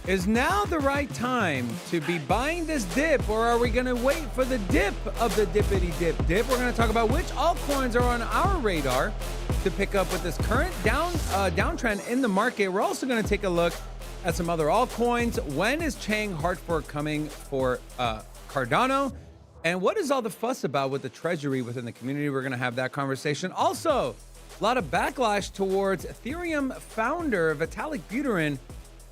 Is now the right time to be buying this dip, or are we going to wait for the dip of the dippity dip? We're going to talk about which altcoins are on our radar to pick up with this current downtrend in the market. We're also going to take a look at some other altcoins. When is Chang hard fork coming for Cardano? And what is all the fuss about with the treasury within the community? We're going to have that conversation. Also, a lot of backlash towards Ethereum founder Vitalik Buterin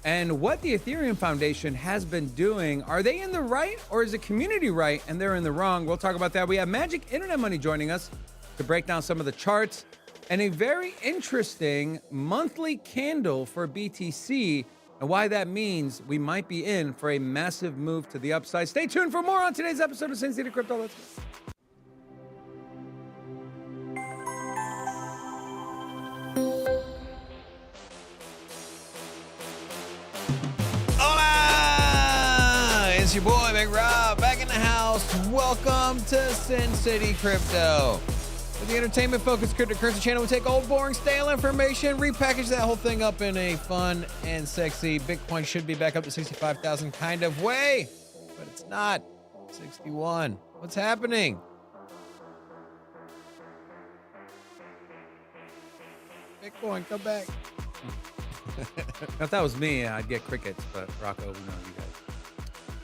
and what the Ethereum Foundation has been doing. Are they in the right, or is the community right and they're in the wrong? We'll talk about that. We have Magic Internet Money joining us to break down some of the charts and a very interesting monthly candle for BTC and why that means we might be in for a massive move to the upside. Stay tuned for more on today's episode of Sin City Crypto. Let's go. It's your boy, Big Rob, back in the house. Welcome to Sin City Crypto. With the entertainment-focused cryptocurrency channel, we take old, boring, stale information, repackage that whole thing up in a fun and sexy Bitcoin should be back up to 65,000 kind of way, but it's not. 61. What's happening? Bitcoin, come back. If that was me, I'd get crickets, but Rocco, we know you guys.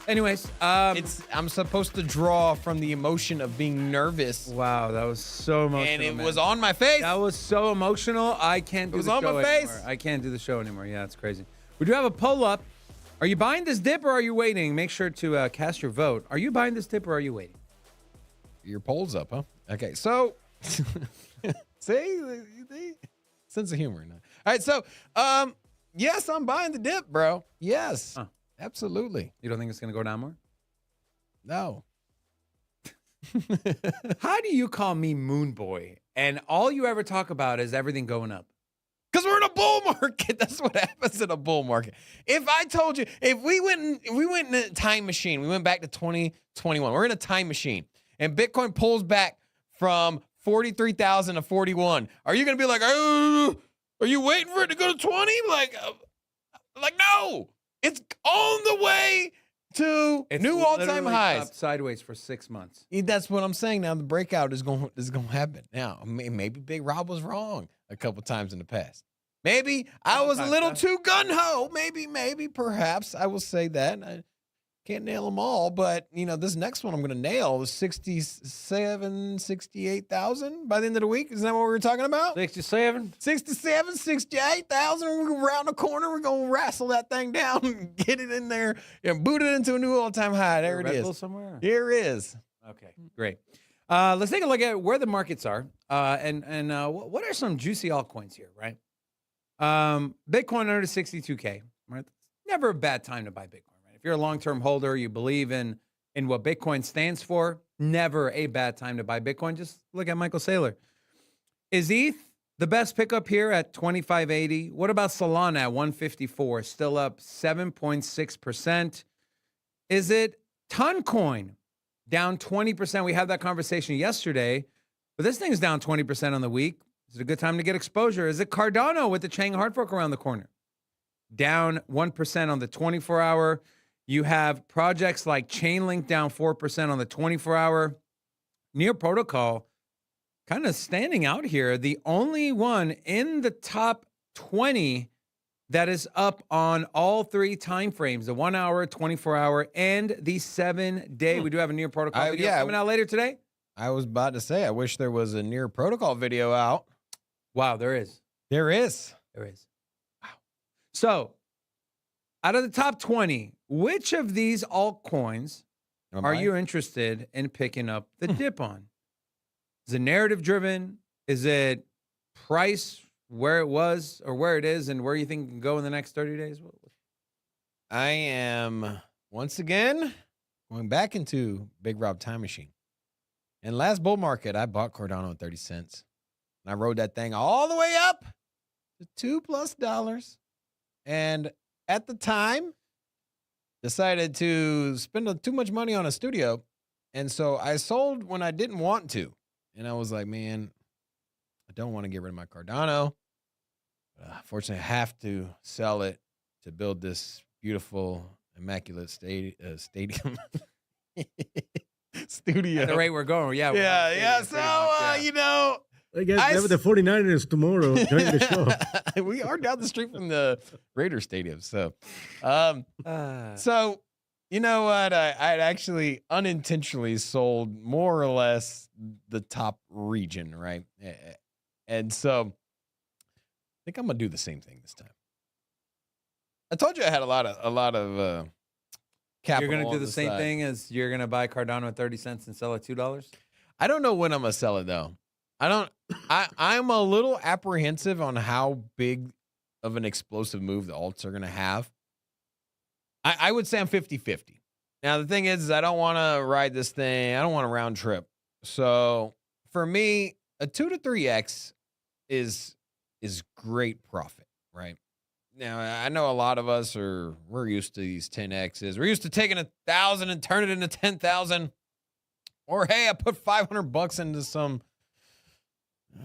Anyways, I'm supposed to draw from the emotion of being nervous. Wow, that was so emotional. And it man. was on my face. That was so emotional. I can't do the show anymore. It was on my face. I can't do the show anymore. Yeah, it's crazy. We do have a poll up. Are you buying this dip or are you waiting? Make sure to cast your vote. Are you buying this dip or are you waiting? Your poll's up, huh? Okay, so see, sense of humor. Now. All right, so yes, I'm buying the dip, bro. Yes. Huh. Absolutely. You don't think it's going to go down more? No. How do you call me Moon Boy and all you ever talk about is everything going up? Because we're in a bull market. That's what happens in a bull market. If I told you, if we went in a time machine, we went back to 2021. We're in a time machine, and Bitcoin pulls back from 43,000 to 41. Are you going to be like, oh, are you waiting for it to go to 20? Like no. It's on the way to new all-time highs. Up sideways for 6 months. That's what I'm saying. Now the breakout is going to happen. Now maybe Big Rob was wrong a couple times in the past. Maybe I was a little too gun-ho. Maybe, perhaps I will say that. I can't nail them all, but this next one I'm going to nail is 68,000 by the end of the week. Isn't that what we were talking about? 68,000. We're going around the corner. We're going to wrestle that thing down and get it in there and boot it into a new all-time high. There it is. Somewhere? Here it is. Okay, great. Let's take a look at where the markets are and what are some juicy altcoins here, right? Bitcoin under 62K, right? Never a bad time to buy Bitcoin. If you're a long-term holder, you believe in what Bitcoin stands for, never a bad time to buy Bitcoin. Just look at Michael Saylor. Is ETH the best pickup here at 2580? What about Solana at 154? Still up 7.6%. Is it Toncoin down 20%? We had that conversation yesterday, but this thing's down 20% on the week. Is it a good time to get exposure? Is it Cardano with the Chang hard fork around the corner? Down 1% on the 24-hour. You have projects like Chainlink down 4% on the 24-hour. Near Protocol kind of standing out here. The only one in the top 20 that is up on all three time frames, the 1 hour, 24-hour, and the 7-day. We do have a Near Protocol video coming out later today. I was about to say, I wish there was a Near Protocol video out. Wow, there is. There is. There is. Wow. So, out of the top 20, which of these altcoins are you interested in picking up the dip on? Is it narrative driven? Is it price where it was or where it is and where you think it can go in the next 30 days? I am, once again, going back into Big Rob Time Machine. In last bull market, I bought Cardano at 30 cents. And I rode that thing all the way up to $2+. And at the time, decided to spend too much money on a studio. And so I sold when I didn't want to. And I was like, man, I don't want to get rid of my Cardano. Fortunately, I have to sell it to build this beautiful, immaculate stadium studio. At the rate we're going, yeah. Yeah. So, you know, I guess we have the 49ers tomorrow during the show. we are down the street from the Raiders Stadium. So, Uh, so you know what? I actually unintentionally sold more or less the top region, right? And so I think I'm gonna do the same thing this time. I told you I had a lot of capital. you're gonna do on the same side. thing as you're gonna buy Cardano at 30 cents and sell at $2. I don't know when I'm gonna sell it though. I'm a little apprehensive on how big of an explosive move the alts are gonna have. I would say I'm 50-50. Now the thing is I don't want to ride this thing. I don't want a round trip. So for me, a 2 to 3x is great profit, right? Now I know a lot of us we're used to these 10x's. We're used to taking 1,000 and turn it into 10,000. Or hey, I put $500 into some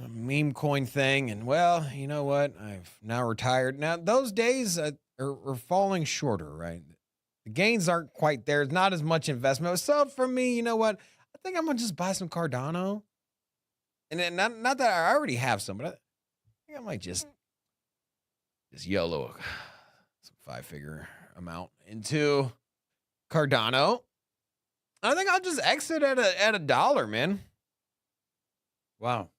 meme coin thing, and well, you know what? I've now retired. Now those days are falling shorter, right? The gains aren't quite there. It's not as much investment. So for me, you know what? I think I'm gonna just buy some Cardano, and then not that I already have some, but I think I might just YOLO some 5-figure amount into Cardano. I think I'll just exit at $1, man. Wow.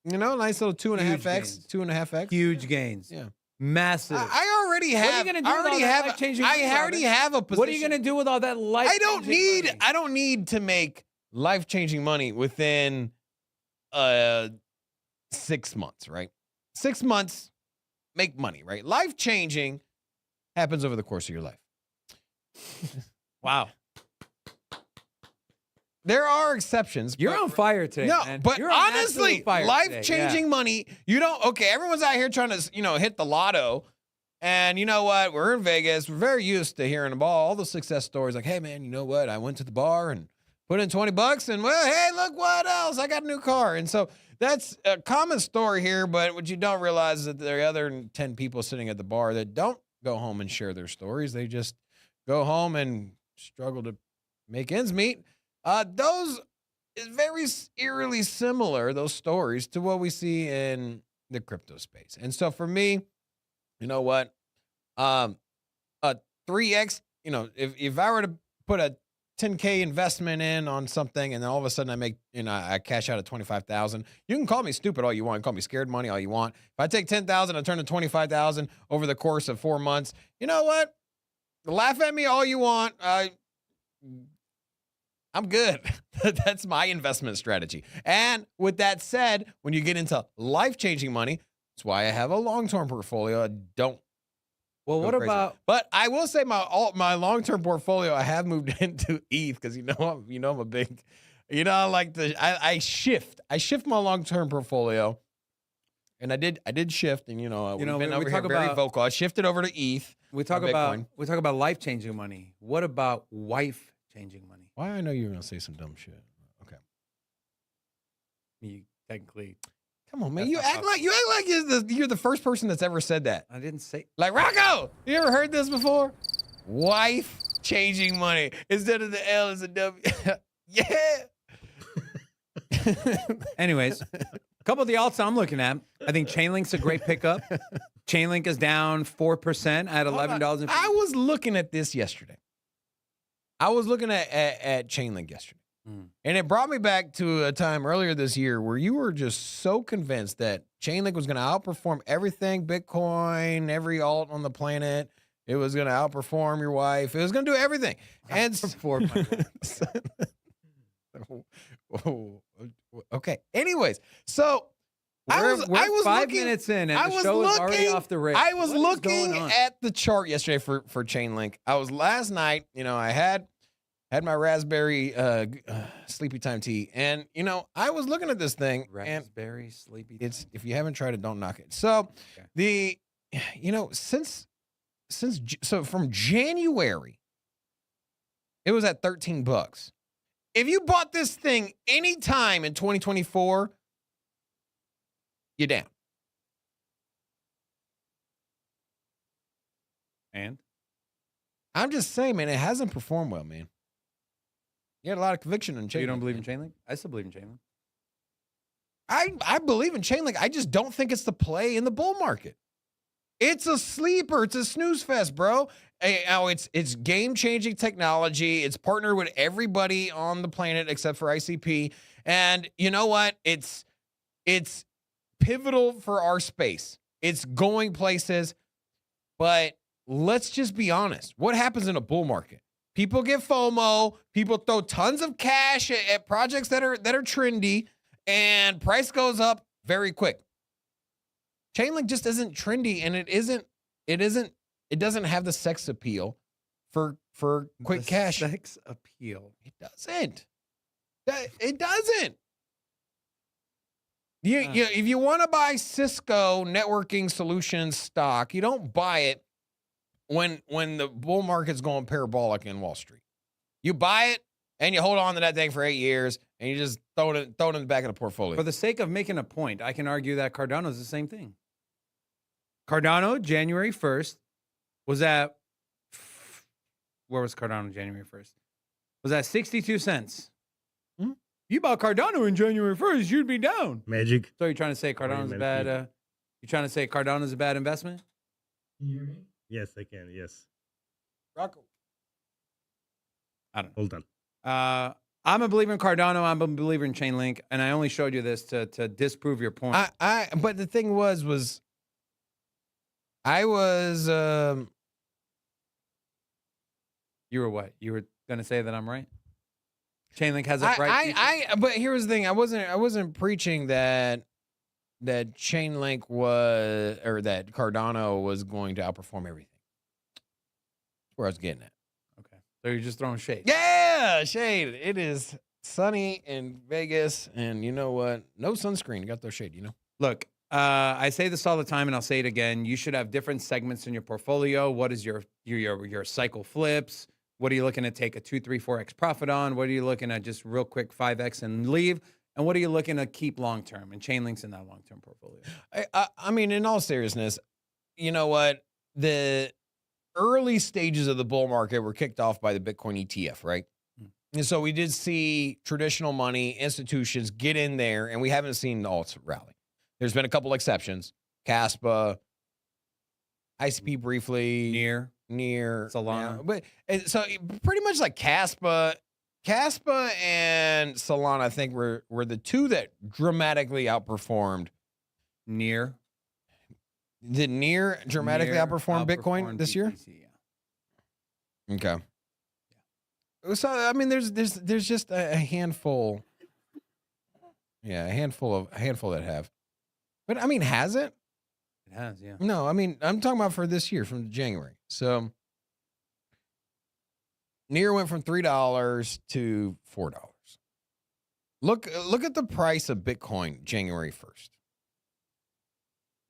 You know, nice little 2.5x, gains. 2.5x. Huge gains. Yeah. Massive. I already What are you have. gonna do I with all already that have. life-changing I money, already Robin? have a position. What are you gonna do with all that life? I don't need to make life-changing money within 6 months, right? 6 months, make money, right? Life-changing happens over the course of your life. Wow. There are exceptions. You're but- on fire today, No, man. but You're on honestly, absolute fire life-changing today. money, you don't, okay, everyone's out here trying to, hit the lotto. And you know what? We're in Vegas. We're very used to hearing about all the success stories like, hey, man, you know what? I went to the bar and put in $20 and, well, hey, look what else. I got a new car. And so that's a common story here. But what you don't realize is that there are other 10 people sitting at the bar that don't go home and share their stories. They just go home and struggle to make ends meet. Those is very eerily similar, those stories, to what we see in the crypto space. And so for me, you know what? A 3x, if I were to put a 10K investment in on something and then all of a sudden I make, I cash out at 25,000, you can call me stupid all you want. You can call me scared money all you want. If I take 10,000 and turn to 25,000 over the course of 4 months, you know what? Laugh at me all you want. I'm good. That's my investment strategy. And with that said, when you get into life-changing money, that's why I have a long-term portfolio. I don't. Well, what crazy. about? But I will say my long-term portfolio, I have moved into ETH because I'm a big, I like I shift my long-term portfolio, and I did shift, and we've been over here very vocal. I shifted over to ETH. We talk about life-changing money. What about wife-changing money? Why I know you were gonna say some dumb shit. Okay. You technically. Come on, man. You act like you're the first person that's ever said that. I didn't say. Like, Rocco, you ever heard this before? Wife changing money. Instead of the L is a W. Yeah. Anyways, a couple of the alts I'm looking at. I think Chainlink's a great pickup. Chainlink is down 4% at $11. I was looking at this yesterday. I was looking at Chainlink yesterday. And it brought me back to a time earlier this year where you were just so convinced that Chainlink was going to outperform everything, Bitcoin, every alt on the planet. It was going to outperform your wife. It was going to do everything. And okay. Anyways, so I was 5 minutes in, and the show is already off the rails. I was looking at the chart yesterday for Chainlink. I was last night. I had my raspberry sleepy time tea, and I was looking at this thing. Raspberry sleepy. It's if you haven't tried it, don't knock it. So so from January, it was at $13. If you bought this thing anytime in 2024, you're down. And I'm just saying, man, it hasn't performed well, man. You had a lot of conviction in Chainlink. You don't believe in Chainlink? I still believe in Chainlink. I believe in Chainlink. I just don't think it's the play in the bull market. It's a sleeper. It's a snooze fest, bro. It's game-changing technology. It's partnered with everybody on the planet except for ICP. And you know what? It's pivotal for our space. It's going places. But let's just be honest. What happens in a bull market? People get FOMO. People throw tons of cash at projects that are trendy, and price goes up very quick. Chainlink just isn't trendy, and it doesn't have the sex appeal for quick cash. Sex appeal. It doesn't. It doesn't. If you want to buy Cisco networking solutions stock, you don't buy it when the bull market's going parabolic in Wall Street. You buy it and you hold on to that thing for 8 years and you just throw it in the back of the portfolio. For the sake of making a point, I can argue that Cardano is the same thing. Cardano, January 1st, was at, where was Cardano January 1st? Was at 62 cents. Hmm? You bought Cardano in January 1st, you'd be down. Magic. So you're trying to say Cardano's a bad, you're trying to say Cardano's a bad investment? Can you hear me? Yes, I can. Yes. Rocco. I don't know. Hold on. I'm a believer in Cardano. I'm a believer in Chainlink, and I only showed you this to disprove your point. But the thing was I was You were what? You were going to say that I'm right? Chainlink has a right. But here's the thing. I wasn't preaching that Chainlink was, or that Cardano was going to outperform everything. That's where I was getting at. Okay. So you're just throwing shade. Yeah, shade. It is sunny in Vegas, and you know what? No sunscreen. You got those shade, you know? Look, I say this all the time, and I'll say it again. You should have different segments in your portfolio. What is your cycle flips? What are you looking to take a 2, 3, 4x profit on? What are you looking at just real quick 5x and leave? And what are you looking to keep long term? And Chainlink's in that long term portfolio. I mean, in all seriousness, you know what? The early stages of the bull market were kicked off by the Bitcoin ETF, right? And so we did see traditional money institutions get in there, and we haven't seen the alts rally. There's been a couple exceptions. Caspa, ICP briefly. Near. Solana. Yeah, but so pretty much like Caspa and Solana, I think were the two that dramatically outperformed. Near Dramatically outperformed Bitcoin this year? Yeah. Okay. So I mean there's just a handful. Yeah, a handful that have. But I mean, has it? It has, yeah. No, I mean, I'm talking about for this year, from January. So, Near went from $3 to $4. Look at the price of Bitcoin January 1st.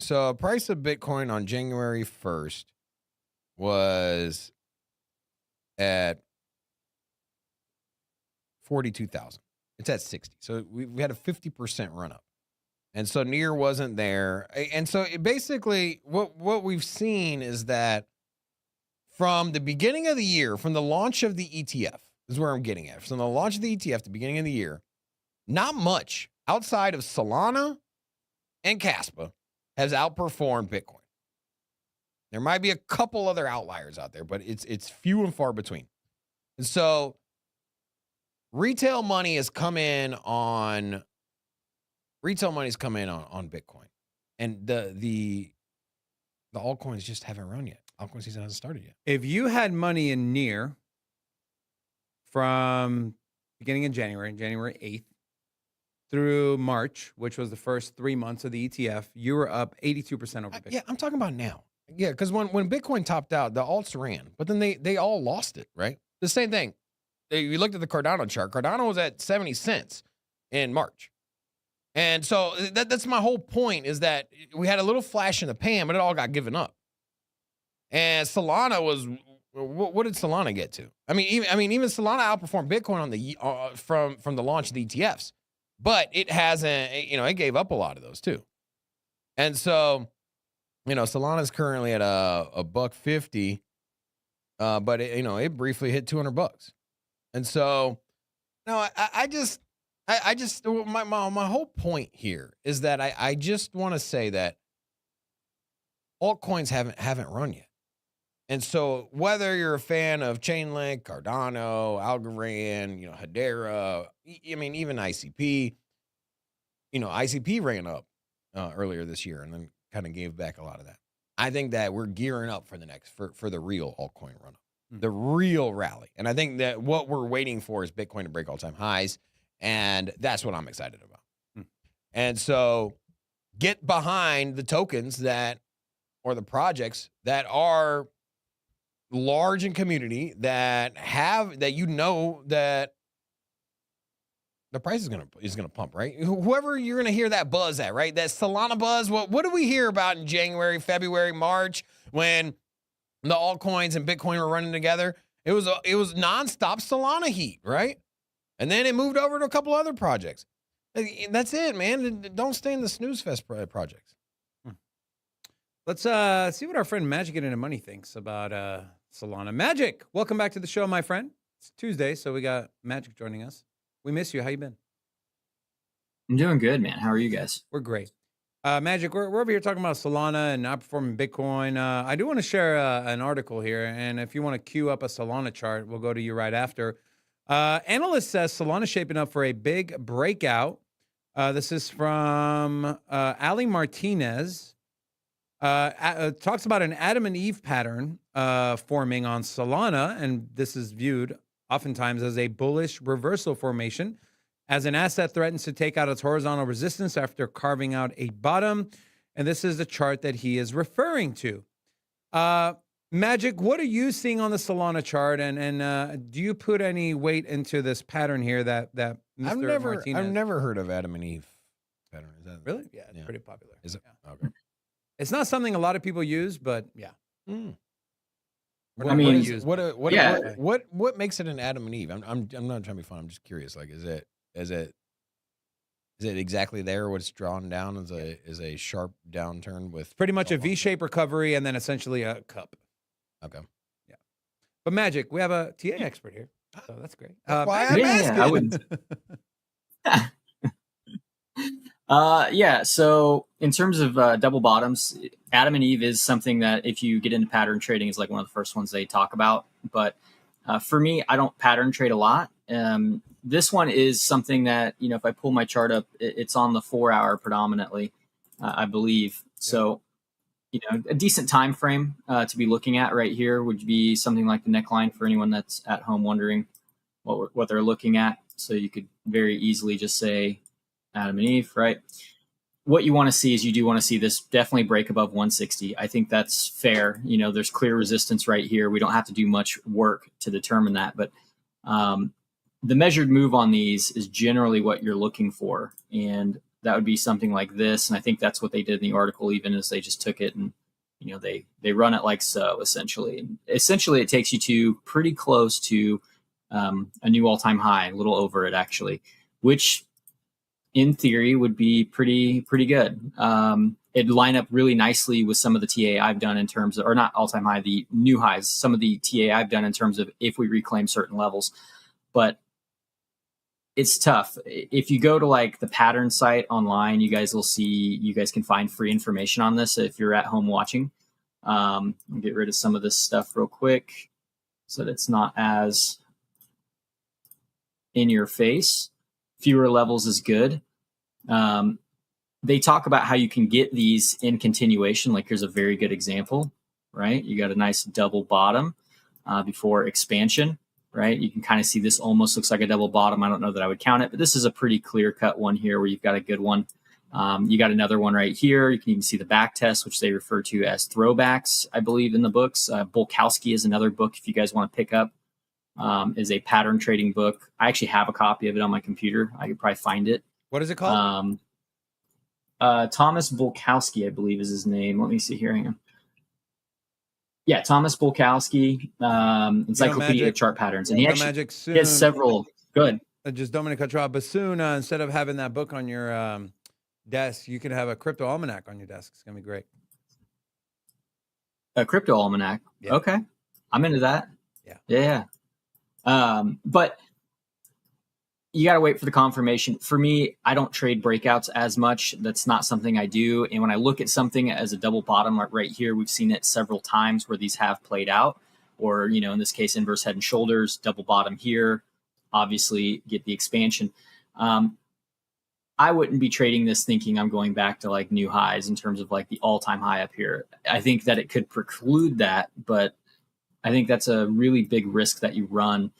So, price of Bitcoin on January 1st was at 42,000. It's at 60. So, we had a 50% run up. And so Near wasn't there. And so basically what we've seen is that from the beginning of the year, from the launch of the ETF, is where I'm getting at. From the launch of the ETF, the beginning of the year, not much outside of Solana and Caspa has outperformed Bitcoin. There might be a couple other outliers out there, but it's few and far between. And so retail money has come in on Bitcoin, and the altcoins just haven't run yet. Altcoin season hasn't started yet. If you had money in Near from beginning in January 8th through March, which was the first 3 months of the ETF, you were up 82% over Bitcoin. Yeah, I'm talking about now. Yeah, because when Bitcoin topped out, the alts ran, but then they all lost it, right? The same thing. You looked at the Cardano chart. Cardano was at 70 cents in March. And so that's my whole point, is that we had a little flash in the pan, but it all got given up. And Solana was, what did Solana get to? I mean, even Solana outperformed Bitcoin on the from the launch of the ETFs, but it hasn't. It gave up a lot of those too. And so, Solana is currently at a $1.50. but it briefly hit $200. And so, no, I just my whole point here is that I just want to say that altcoins haven't run yet. And so whether you're a fan of Chainlink, Cardano, Algorand, Hedera, even ICP, ICP ran up earlier this year and then kind of gave back a lot of that. I think that we're gearing up for for the real altcoin run up, the real rally. And I think that what we're waiting for is Bitcoin to break all-time highs. And that's what I'm excited about. And so get behind the tokens or the projects that are large in community that that the price is gonna pump, right? Whoever you're gonna hear that buzz at, right? That Solana buzz. What do we hear about in January, February, March when the altcoins and Bitcoin were running together? It was nonstop Solana heat, right? And then it moved over to a couple other projects. That's it, man. Don't stay in the snooze fest projects. Let's see what our friend Magic Into Money thinks about Solana. Magic, welcome back to the show, my friend. It's Tuesday, so we got Magic joining us. We miss you. How you been? I'm doing good, man. How are you guys? We're great. Magic, we're over here talking about Solana and outperforming Bitcoin. I do want to share an article here, and if you want to queue up a Solana chart, we'll go to you right after. Analyst says Solana shaping up for a big breakout. This is from Ali Martinez. Talks about an Adam and Eve pattern forming on Solana, and this is viewed oftentimes as a bullish reversal formation as an asset threatens to take out its horizontal resistance after carving out a bottom. And this is the chart that he is referring to. Magic, what are you seeing on the Solana chart, and do you put any weight into this pattern here that Mr. Martinez? I've never heard of Adam and Eve pattern. Is that really? Yeah, it's pretty popular. Is it? Yeah. Okay. It's not something a lot of people use, but yeah. I mean, what makes it an Adam and Eve? I'm not trying to be fun. I'm just curious. Like, is it exactly there? What it's drawn down is a sharp downturn with pretty much a V-shaped recovery and then essentially a cup. Okay. Yeah. But Magic, we have a TA expert here, so that's great. Why I'm asking. I wouldn't. So in terms of double bottoms, Adam and Eve is something that if you get into pattern trading is like one of the first ones they talk about. But for me, I don't pattern trade a lot. This one is something that, if I pull my chart up, it's on the 4-hour predominantly, I believe. So, a decent time frame to be looking at right here would be something like the neckline for anyone that's at home wondering what they're looking at. So you could very easily just say Adam and Eve, right? What you want to see is you do want to see this definitely break above 160. I think that's fair. There's clear resistance right here. We don't have to do much work to determine that, but the measured move on these is generally what you're looking for. And that would be something like this. And I think that's what they did in the article, even as they just took it and, they run it like so, essentially. And essentially, it takes you to pretty close to a new all-time high, a little over it, actually, which in theory would be pretty good. It'd line up really nicely with some of the TA I've done in terms of, or not all-time high, the new highs, some of the TA I've done in terms of if we reclaim certain levels. But it's tough. If you go to like the pattern site online, you guys can find free information on this if you're at home watching. I'll get rid of some of this stuff real quick so that it's not as in your face. Fewer levels is good. They talk about how you can get these in continuation. Like here's a very good example, right? You got a nice double bottom before expansion. Right, you can kind of see this almost looks like a double bottom. I don't know that I would count it, but this is a pretty clear-cut one here where you've got a good one. You got another one right here. You can even see the back test, which they refer to as throwbacks, I believe, in the books. Bulkowski is another book if you guys want to pick up. Is a pattern trading book. I actually have a copy of it on my computer. I could probably find it. What is it called? Thomas Bulkowski, I believe, is his name. Let me see here. Hang on. Yeah, Thomas Bulkowski, Encyclopedia of Chart Patterns. And he actually has several. Good. Just don't mean to cut you off, but soon, instead of having that book on your desk, you can have a crypto almanac on your desk. It's going to be great. A crypto almanac? Yeah. Okay. I'm into that. Yeah. Yeah. But you got to wait for the confirmation. For me, I don't trade breakouts as much. That's not something I do. And when I look at something as a double bottom, like right here, we've seen it several times where these have played out, or, you know, in this case, inverse head and shoulders, double bottom here, obviously get the expansion. I wouldn't be trading this thinking I'm going back to like new highs in terms of like the all-time high up here. I think that it could preclude that, but I think that's a really big risk that you run.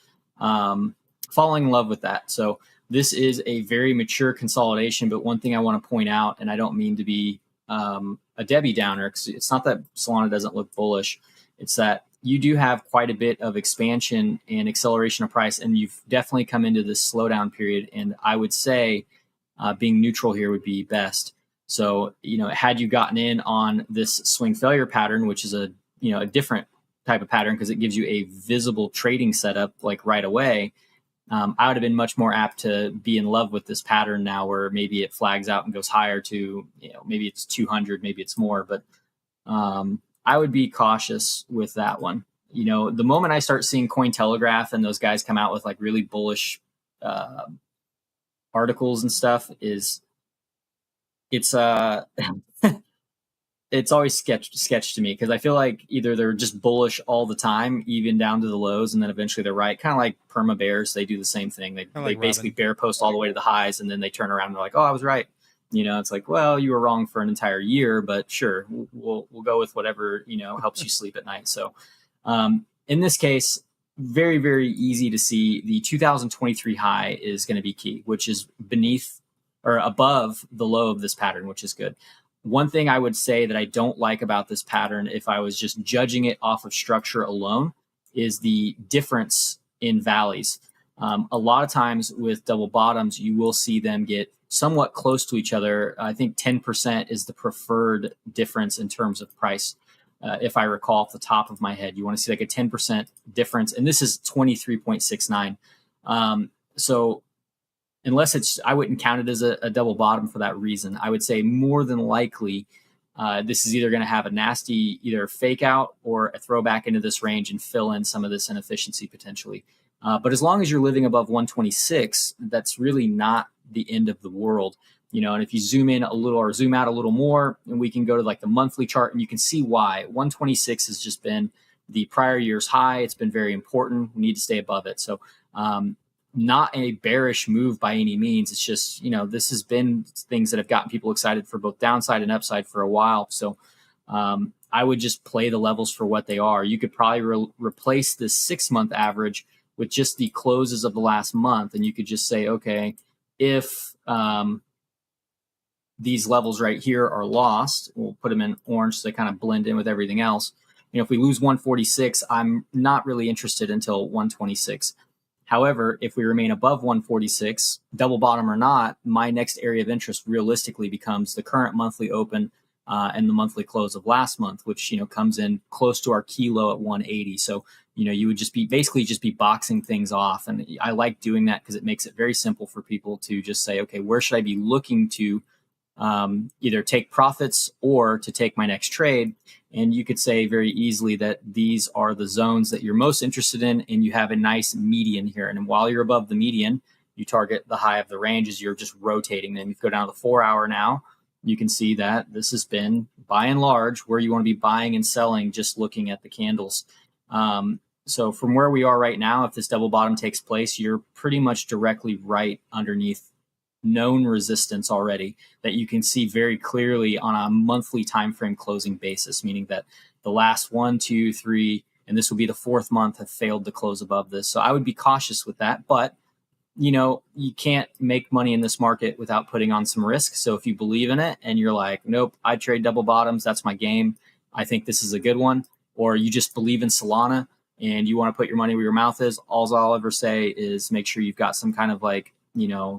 Falling in love with that. So this is a very mature consolidation, but one thing I want to point out, and I don't mean to be a Debbie Downer, because it's not that Solana doesn't look bullish. It's that you do have quite a bit of expansion and acceleration of price, and you've definitely come into this slowdown period. And I would say being neutral here would be best. So, you know, had you gotten in on this swing failure pattern, which is a different type of pattern because it gives you a visible trading setup like right away, I would have been much more apt to be in love with this pattern now, where maybe it flags out and goes higher to, maybe it's 200, maybe it's more, but I would be cautious with that one. The moment I start seeing Cointelegraph and those guys come out with like really bullish articles and stuff, it's it's always sketch to me, because I feel like either they're just bullish all the time, even down to the lows, and then eventually they're right. Kind of like perma bears, they do the same thing. They basically bear post all the way to the highs, and then they turn around and they're like, "Oh, I was right." It's like, well, you were wrong for an entire year, but sure, we'll go with whatever helps you sleep at night. So, in this case, very, very easy to see the 2023 high is going to be key, which is beneath or above the low of this pattern, which is good. One thing I would say that I don't like about this pattern, if I was just judging it off of structure alone, is the difference in valleys. A lot of times with double bottoms, you will see them get somewhat close to each other. I think 10% is the preferred difference in terms of price. If I recall off the top of my head, you want to see like a 10% difference. And this is 23.69. So unless I wouldn't count it as a double bottom for that reason. I would say more than likely, this is either going to have a nasty either fake out or a throwback into this range and fill in some of this inefficiency potentially. But as long as you're living above 126, that's really not the end of the world. And if you zoom in a little or zoom out a little more, and we can go to like the monthly chart, and you can see why 126 has just been the prior year's high. It's been very important. We need to stay above it. So, not a bearish move by any means. It's just, this has been things that have gotten people excited for both downside and upside for a while. So I would just play the levels for what they are. You could probably replace this 6-month average with just the closes of the last month. And you could just say, okay, if these levels right here are lost, we'll put them in orange so they kind of blend in with everything else. If we lose 146, I'm not really interested until 126. However, if we remain above 146, double bottom or not, my next area of interest realistically becomes the current monthly open and the monthly close of last month, which comes in close to our key low at 180. So you would just be boxing things off, and I like doing that because it makes it very simple for people to just say, okay, where should I be looking to either take profits or to take my next trade? And you could say very easily that these are the zones that you're most interested in, and you have a nice median here. And while you're above the median, you target the high of the range as you're just rotating them. If you go down to the 4 hour now, you can see that this has been, by and large, where you want to be buying and selling just looking at the candles. So from where we are right now, if this double bottom takes place, you're pretty much directly right underneath known resistance already that you can see very clearly on a monthly time frame closing basis, meaning that the last 1, 2, 3, and this will be the 4th month, have failed to close above this. So I would be cautious with that, but you can't make money in this market without putting on some risk. So if you believe in it and you're like, nope, I trade double bottoms, that's my game, I think this is a good one, or you just believe in Solana and you want to put your money where your mouth is, all I'll ever say is make sure you've got some kind of like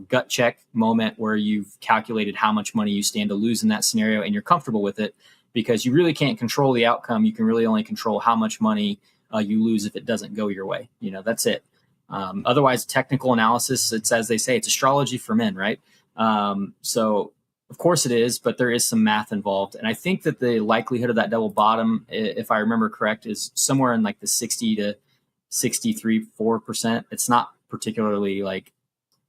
gut check moment where you've calculated how much money you stand to lose in that scenario and you're comfortable with it, because you really can't control the outcome. You can really only control how much money you lose if it doesn't go your way. That's it. Otherwise, technical analysis, it's as they say, it's astrology for men, right? So Of course it is, but there is some math involved. And I think that the likelihood of that double bottom, if I remember correct, is somewhere in like the 60 to 63-4%. It's not particularly like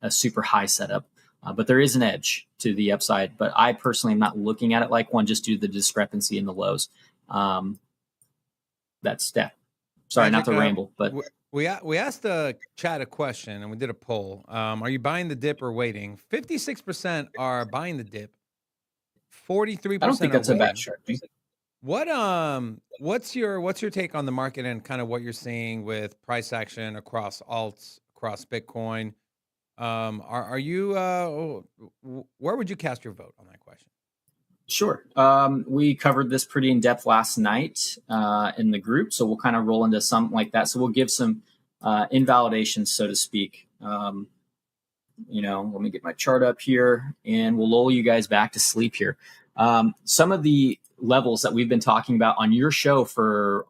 a super high setup, but there is an edge to the upside. But I personally am not looking at it like one just due to the discrepancy in the lows. That's that. Sorry, not to ramble, but we asked the chat a question and we did a poll. Are you buying the dip or waiting? 56% are buying the dip. 43% I don't think that's are a waiting. bad strategy. What's your take on the market and kind of what you're seeing with price action across alts, across Bitcoin? Are you where would you cast your vote on that question? Sure. We covered this pretty in depth last night in the group, so we'll kind of roll into something like that. So we'll give some invalidations, so to speak. Let me get my chart up here, and we'll lull you guys back to sleep here. Some of the levels that we've been talking about on your show for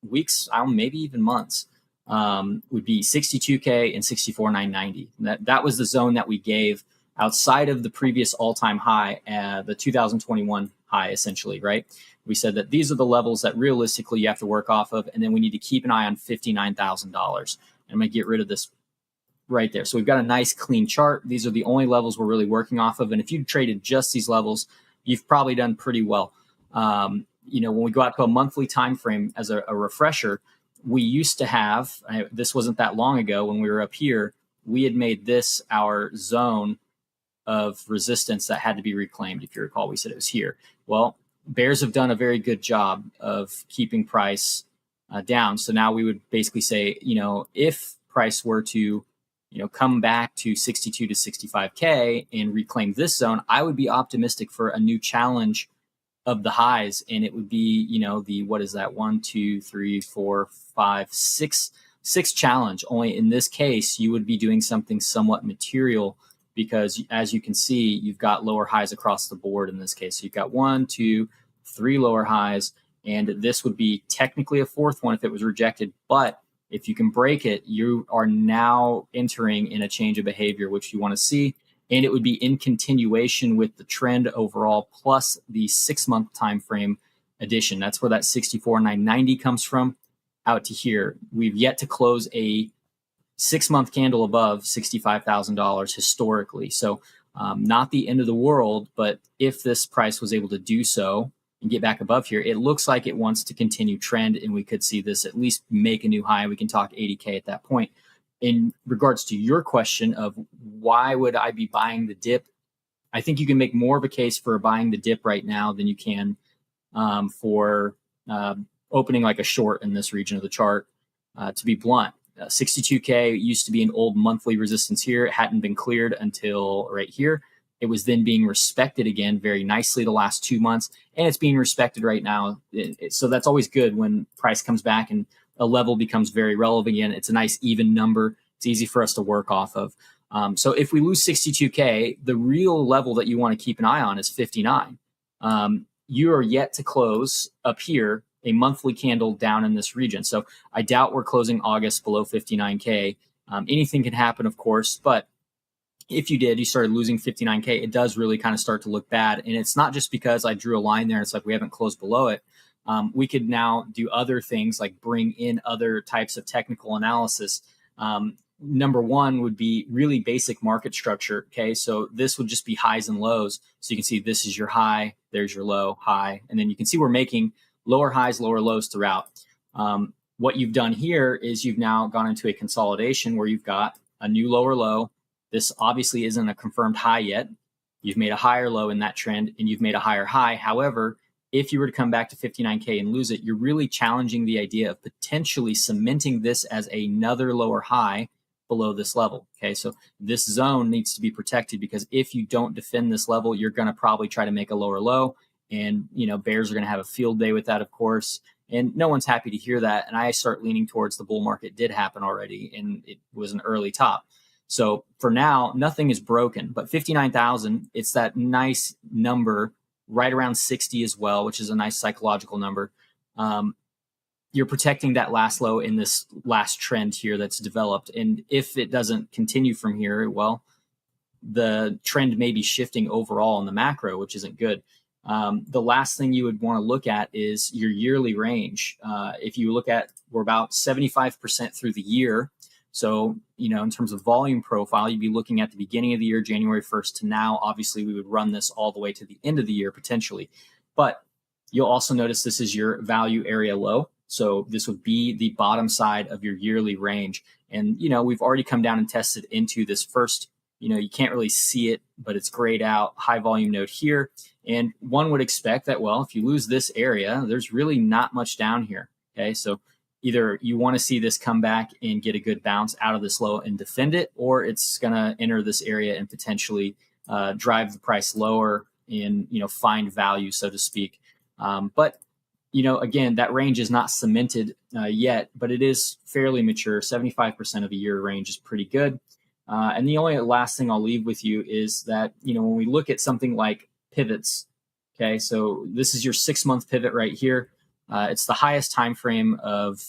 weeks, maybe even months, would be 62K and 64,990. That was the zone that we gave outside of the previous all-time high, the 2021 high, essentially, right? We said that these are the levels that realistically you have to work off of, and then we need to keep an eye on $59,000. I'm going to get rid of this right there. So we've got a nice clean chart. These are the only levels we're really working off of, and if you traded just these levels, you've probably done pretty well. When we go out to a monthly time frame as a refresher, we used to have, this wasn't that long ago when we were up here, we had made this our zone of resistance that had to be reclaimed. If you recall, we said it was here. Well, bears have done a very good job of keeping price down. So now we would basically say, if price were to, come back to 62 to 65K and reclaim this zone, I would be optimistic for a new challenge of the highs. And it would be, what is that? 1, 2, 3, 4, 5, 6 challenge. Only in this case, you would be doing something somewhat material, because as you can see, you've got lower highs across the board in this case. So you've got 1, 2, 3 lower highs, and this would be technically a fourth one if it was rejected. But if you can break it, you are now entering in a change of behavior, which you want to see. And it would be in continuation with the trend overall, plus the 6-month time frame addition. That's where that 64,990 comes from out to here. We've yet to close a 6-month candle above $65,000 historically. So not the end of the world, but if this price was able to do so and get back above here, it looks like it wants to continue trend, and we could see this at least make a new high. We can talk 80K at that point. In regards to your question of why would I be buying the dip, I think you can make more of a case for buying the dip right now than you can for opening like a short in this region of the chart. To be blunt, 62K used to be an old monthly resistance here. It hadn't been cleared until right here. It was then being respected again very nicely the last 2 months, and it's being respected right now. So that's always good when price comes back and a level becomes very relevant again. It's a nice even number. It's easy for us to work off of. So if we lose 62K, the real level that you want to keep an eye on is 59. You are yet to close up here a monthly candle down in this region. So I doubt we're closing August below 59K. Anything can happen, of course, but if you started losing 59K, it does really kind of start to look bad. And it's not just because I drew a line there. It's like we haven't closed below it. We could now do other things like bring in other types of technical analysis. Number one would be really basic market structure. Okay. So this would just be highs and lows. So you can see this is your high, there's your low, high. And then you can see we're making lower highs, lower lows throughout. What you've done here is you've now gone into a consolidation where you've got a new lower low. This obviously isn't a confirmed high yet. You've made a higher low in that trend, and you've made a higher high. However, if you were to come back to 59K and lose it, you're really challenging the idea of potentially cementing this as another lower high below this level. Okay, so this zone needs to be protected, because if you don't defend this level, you're going to probably try to make a lower low, and bears are going to have a field day with that, of course, and no one's happy to hear that. And I start leaning towards the bull market did happen already, and it was an early top. So for now, nothing is broken, but 59,000, it's that nice number right around 60 as well, which is a nice psychological number. You're protecting that last low in this last trend here that's developed. And if it doesn't continue from here, well, the trend may be shifting overall in the macro, which isn't good. The last thing you would want to look at is your yearly range. If you look at, we're about 75% through the year. So, in terms of volume profile, you'd be looking at the beginning of the year, January 1st to now. Obviously, we would run this all the way to the end of the year potentially. But you'll also notice this is your value area low. So this would be the bottom side of your yearly range. And, we've already come down and tested into this first, you can't really see it, but it's grayed out high volume node here. And one would expect that, well, if you lose this area, there's really not much down here. Okay. So either you want to see this come back and get a good bounce out of this low and defend it, or it's going to enter this area and potentially drive the price lower and, find value, so to speak. But, again, that range is not cemented yet, but it is fairly mature. 75% of a year range is pretty good. And the only last thing I'll leave with you is that, when we look at something like pivots, okay, so this is your 6-month pivot right here. It's the highest time frame of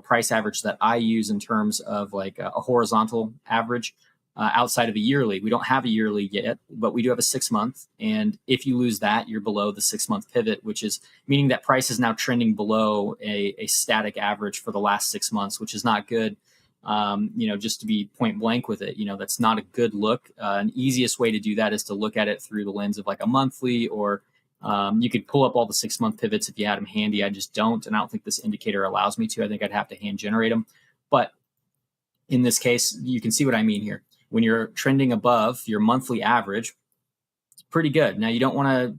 price average that I use in terms of like a horizontal average outside of a yearly. We don't have a yearly yet, but we do have a 6-month. And if you lose that, you're below the 6-month pivot, which is meaning that price is now trending below a static average for the last 6 months, which is not good. Just to be point blank with it, that's not a good look. An easiest way to do that is to look at it through the lens of like a monthly, or you could pull up all the 6-month pivots if you had them handy. I just don't. And I don't think this indicator allows me to. I think I'd have to hand generate them. But in this case, you can see what I mean here. When you're trending above your monthly average, it's pretty good. Now, you don't want to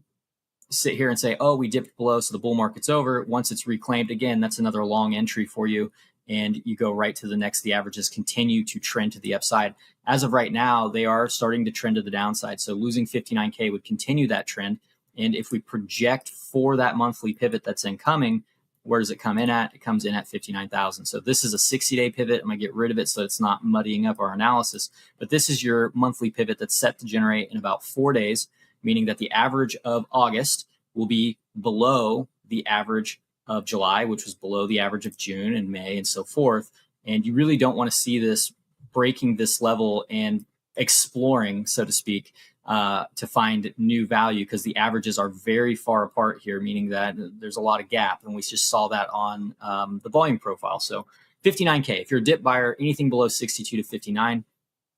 sit here and say, oh, we dipped below, so the bull market's over. Once it's reclaimed again, that's another long entry for you. And you go right to the next. The averages continue to trend to the upside. As of right now, they are starting to trend to the downside. So losing 59K would continue that trend. And if we project for that monthly pivot that's incoming, where does it come in at? It comes in at 59,000. So this is a 60-day pivot. I'm going to get rid of it so it's not muddying up our analysis. But this is your monthly pivot that's set to generate in about 4 days, meaning that the average of August will be below the average of July, which was below the average of June and May and so forth. And you really don't want to see this breaking this level and exploring, so to speak, to find new value, because the averages are very far apart here, meaning that there's a lot of gap. And we just saw that on the volume profile. So 59K, if you're a dip buyer, anything below 62 to 59,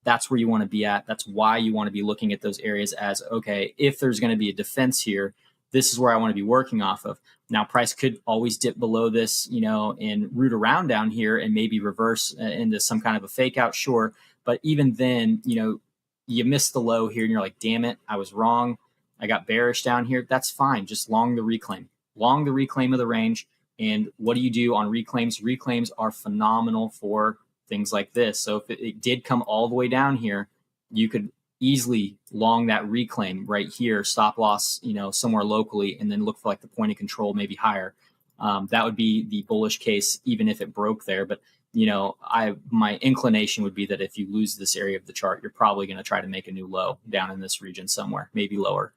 that's where you want to be at. That's why you want to be looking at those areas as, okay, if there's going to be a defense here, this is where I want to be working off of. Now, price could always dip below this, and root around down here and maybe reverse into some kind of a fake out, sure. But even then, you missed the low here and you're like, damn it, I was wrong. I got bearish down here. That's fine. Just long the reclaim of the range. And what do you do on reclaims? Reclaims are phenomenal for things like this. So if it did come all the way down here, you could easily long that reclaim right here, stop loss, somewhere locally, and then look for like the point of control, maybe higher. That would be the bullish case, even if it broke there. But my inclination would be that if you lose this area of the chart, you're probably going to try to make a new low down in this region somewhere, maybe lower.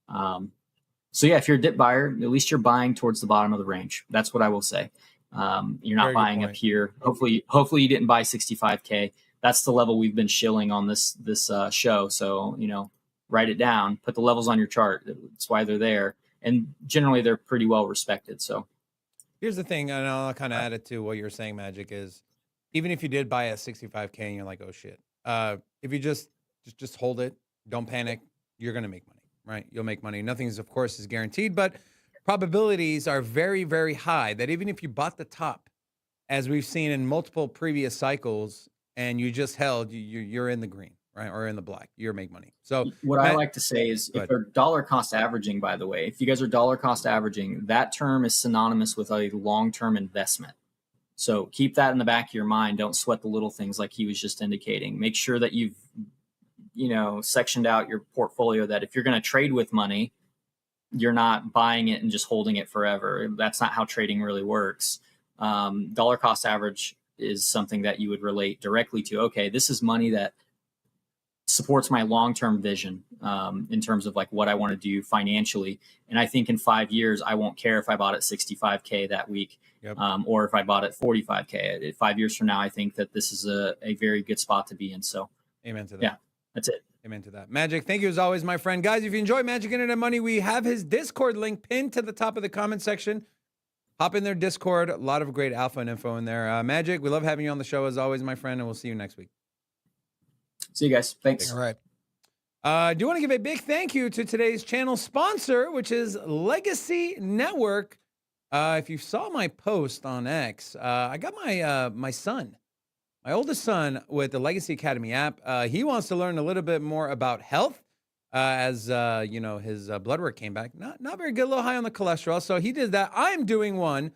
So yeah, if you're a dip buyer, at least you're buying towards the bottom of the range. That's what I will say. You're not buying up here. Hopefully you didn't buy 65K. That's the level we've been shilling on this show. So, write it down, put the levels on your chart. That's why they're there. And generally they're pretty well respected. So here's the thing, and I'll kind of add it to what you're saying, Magic, is even if you did buy at 65K and you're like, oh shit, if you just hold it, don't panic, you're going to make money, right? You'll make money. Nothing's, of course, is guaranteed, but probabilities are very, very high that even if you bought the top, as we've seen in multiple previous cycles, and you just held, you're in the green, right? Or in the black, you're make money. So what I like to say is if they're dollar cost averaging, by the way, if you guys are dollar cost averaging, that term is synonymous with a long-term investment. So keep that in the back of your mind. Don't sweat the little things like he was just indicating. Make sure that you've, sectioned out your portfolio, that if you're going to trade with money, you're not buying it and just holding it forever. That's not how trading really works. Dollar cost average is something that you would relate directly to. Okay, this is money that supports my long-term vision in terms of like what I want to do financially. And I think in 5 years, I won't care if I bought at 65K that week, or if I bought at 45K. 5 years from now, I think that this is a very good spot to be in. So amen to that. Yeah, that's it. Amen to that. Magic, thank you as always, my friend. Guys, if you enjoy Magic Internet Money, we have his Discord link pinned to the top of the comment section. Hop in their Discord. A lot of great alpha and info in there. Magic, we love having you on the show as always, my friend, and we'll see you next week. See you guys. Thanks. All right. I do want to give a big thank you to today's channel sponsor, which is Legacy Network. If you saw my post on X, I got my son, my oldest son, with the Legacy Academy app. He wants to learn a little bit more about health, as you know, his blood work came back not very good, a little high on the cholesterol. So he did that. I'm doing one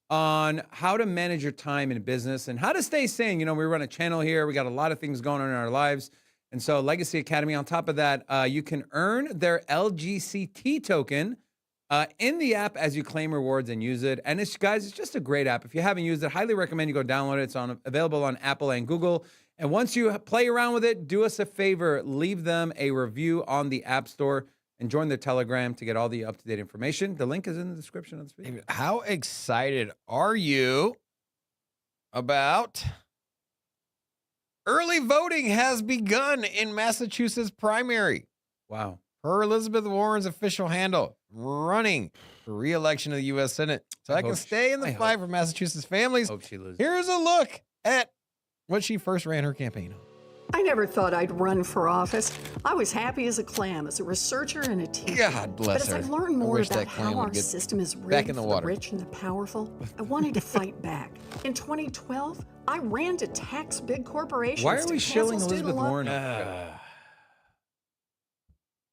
on how to manage your time in business and how to stay sane. You know, we run a channel here. We got a lot of things going on in our lives. And so Legacy Academy, on top of that, you can earn their LGCT token in the app as you claim rewards and use it. And it's, guys, it's just a great app. If you haven't used it, highly recommend you go download it. It's available on Apple and Google. And once you play around with it, do us a favor, leave them a review on the App Store and join their Telegram to get all the up-to-date information. The link is in the description of this video. How excited are you about early voting has begun in Massachusetts primary? Wow. Per Elizabeth Warren's official handle, running for re-election to the U.S. Senate. So I can stay in the fight for Massachusetts families. Hope she loses. Here's a look at what she first ran her campaign on. I never thought I'd run for office. I was happy as a clam, as a researcher and a teacher. God bless but her. as I've learned I more wish about that clam how would our get system is back rigged in the for water. the rich and the powerful, I wanted to fight back. In 2012, I ran to tax big corporations. Why are to we cancel shilling student Elizabeth loan- Warren?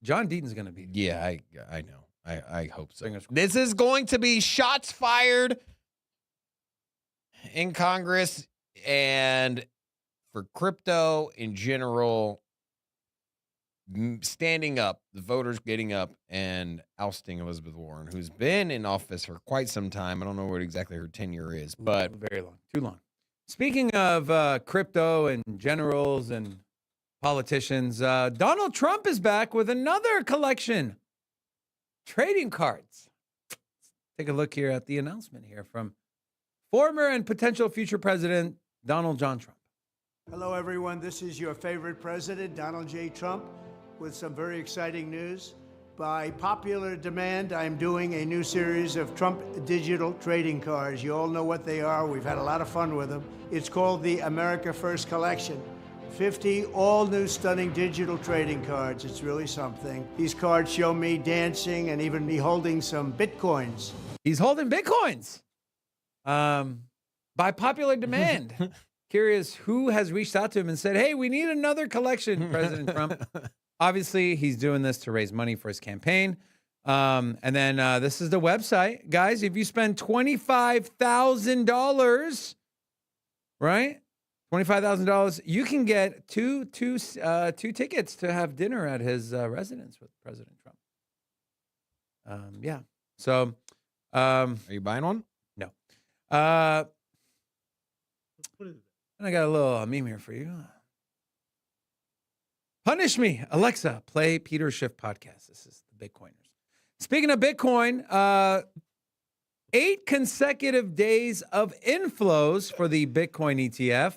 John Deaton's going to be. Yeah, I know. I hope so. Fingers crossed. This is going to be shots fired in Congress and for crypto in general, standing up, the voters getting up and ousting Elizabeth Warren, who's been in office for quite some time. I don't know what exactly her tenure is, but Very long. Too long. Speaking of crypto and generals and politicians, Donald Trump is back with another collection. Trading cards. Take a look here at the announcement here from former and potential future president Donald John Trump. Hello, everyone. This is your favorite president, Donald J. Trump, with some very exciting news. By popular demand, I'm doing a new series of Trump digital trading cards. You all know what they are. We've had a lot of fun with them. It's called the America First Collection. 50 all-new stunning digital trading cards. It's really something. These cards show me dancing and even me holding some Bitcoins. He's holding Bitcoins by popular demand. Curious who has reached out to him and said, hey, we need another collection, President Trump. Obviously, he's doing this to raise money for his campaign. And then this is the website. Guys, if you spend $25,000, right? $25,000, you can get two tickets to have dinner at his residence with President Trump. Yeah. So, are you buying one? no. And I got a little meme here for you. Punish me, Alexa, play Peter Schiff podcast. This is the Bitcoiners. Speaking of Bitcoin, 8 consecutive days of inflows for the Bitcoin ETF.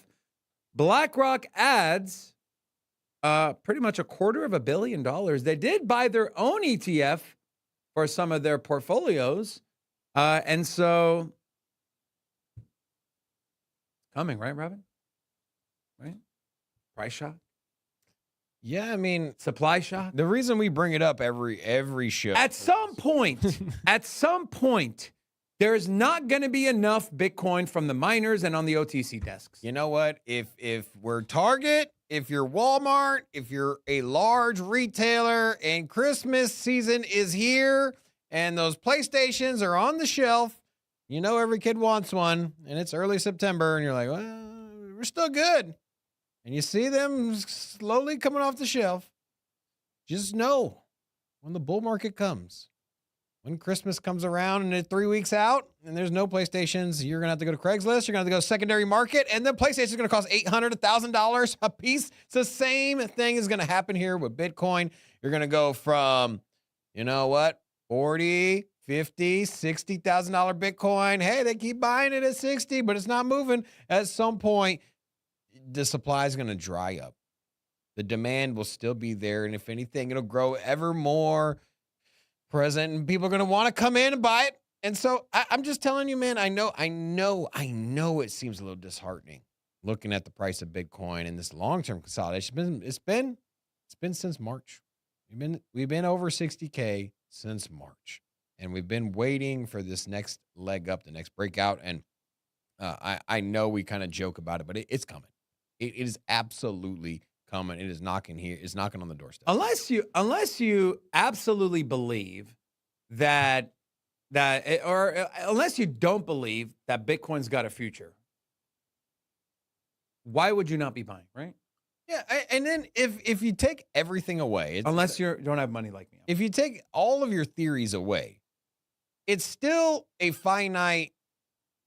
BlackRock adds pretty much $250 million. They did buy their own ETF for some of their portfolios. And so, coming, right, Robin? Right? Price shock? Yeah, I mean, Supply shock? the reason we bring it up every show. At some point, there's not going to be enough Bitcoin from the miners and on the OTC desks. You know what? If we're Target, if you're Walmart, if you're a large retailer and Christmas season is here and those PlayStations are on the shelf, you know every kid wants one and it's early September and you're like, well, we're still good. And you see them slowly coming off the shelf. Just know when the bull market comes, when Christmas comes around and it's 3 weeks out and there's no PlayStations, you're going to have to go to Craigslist. You're going to have to go secondary market. And then PlayStation is going to cost $800, $1,000 a piece. It's the same thing is going to happen here with Bitcoin. You're going to go from, you know what, 40, 50, $60,000 Bitcoin. Hey, they keep buying it at 60, but it's not moving. At some point, the supply is going to dry up. The demand will still be there. And if anything, it'll grow ever more present and people are going to want to come in and buy it. And so I'm just telling you, man, I know it seems a little disheartening looking at the price of Bitcoin and this long-term consolidation. It's been since March. We've been over 60K since March. And we've been waiting for this next leg up, the next breakout. And I know we kind of joke about it, but it's coming. It is absolutely coming. It is knocking here. It's knocking on the doorstep. Unless you absolutely believe or unless you don't believe that Bitcoin's got a future, why would you not be buying, right? Yeah, and then if you take everything away, Unless you don't have money like me. if you take all of your theories away, it's still a finite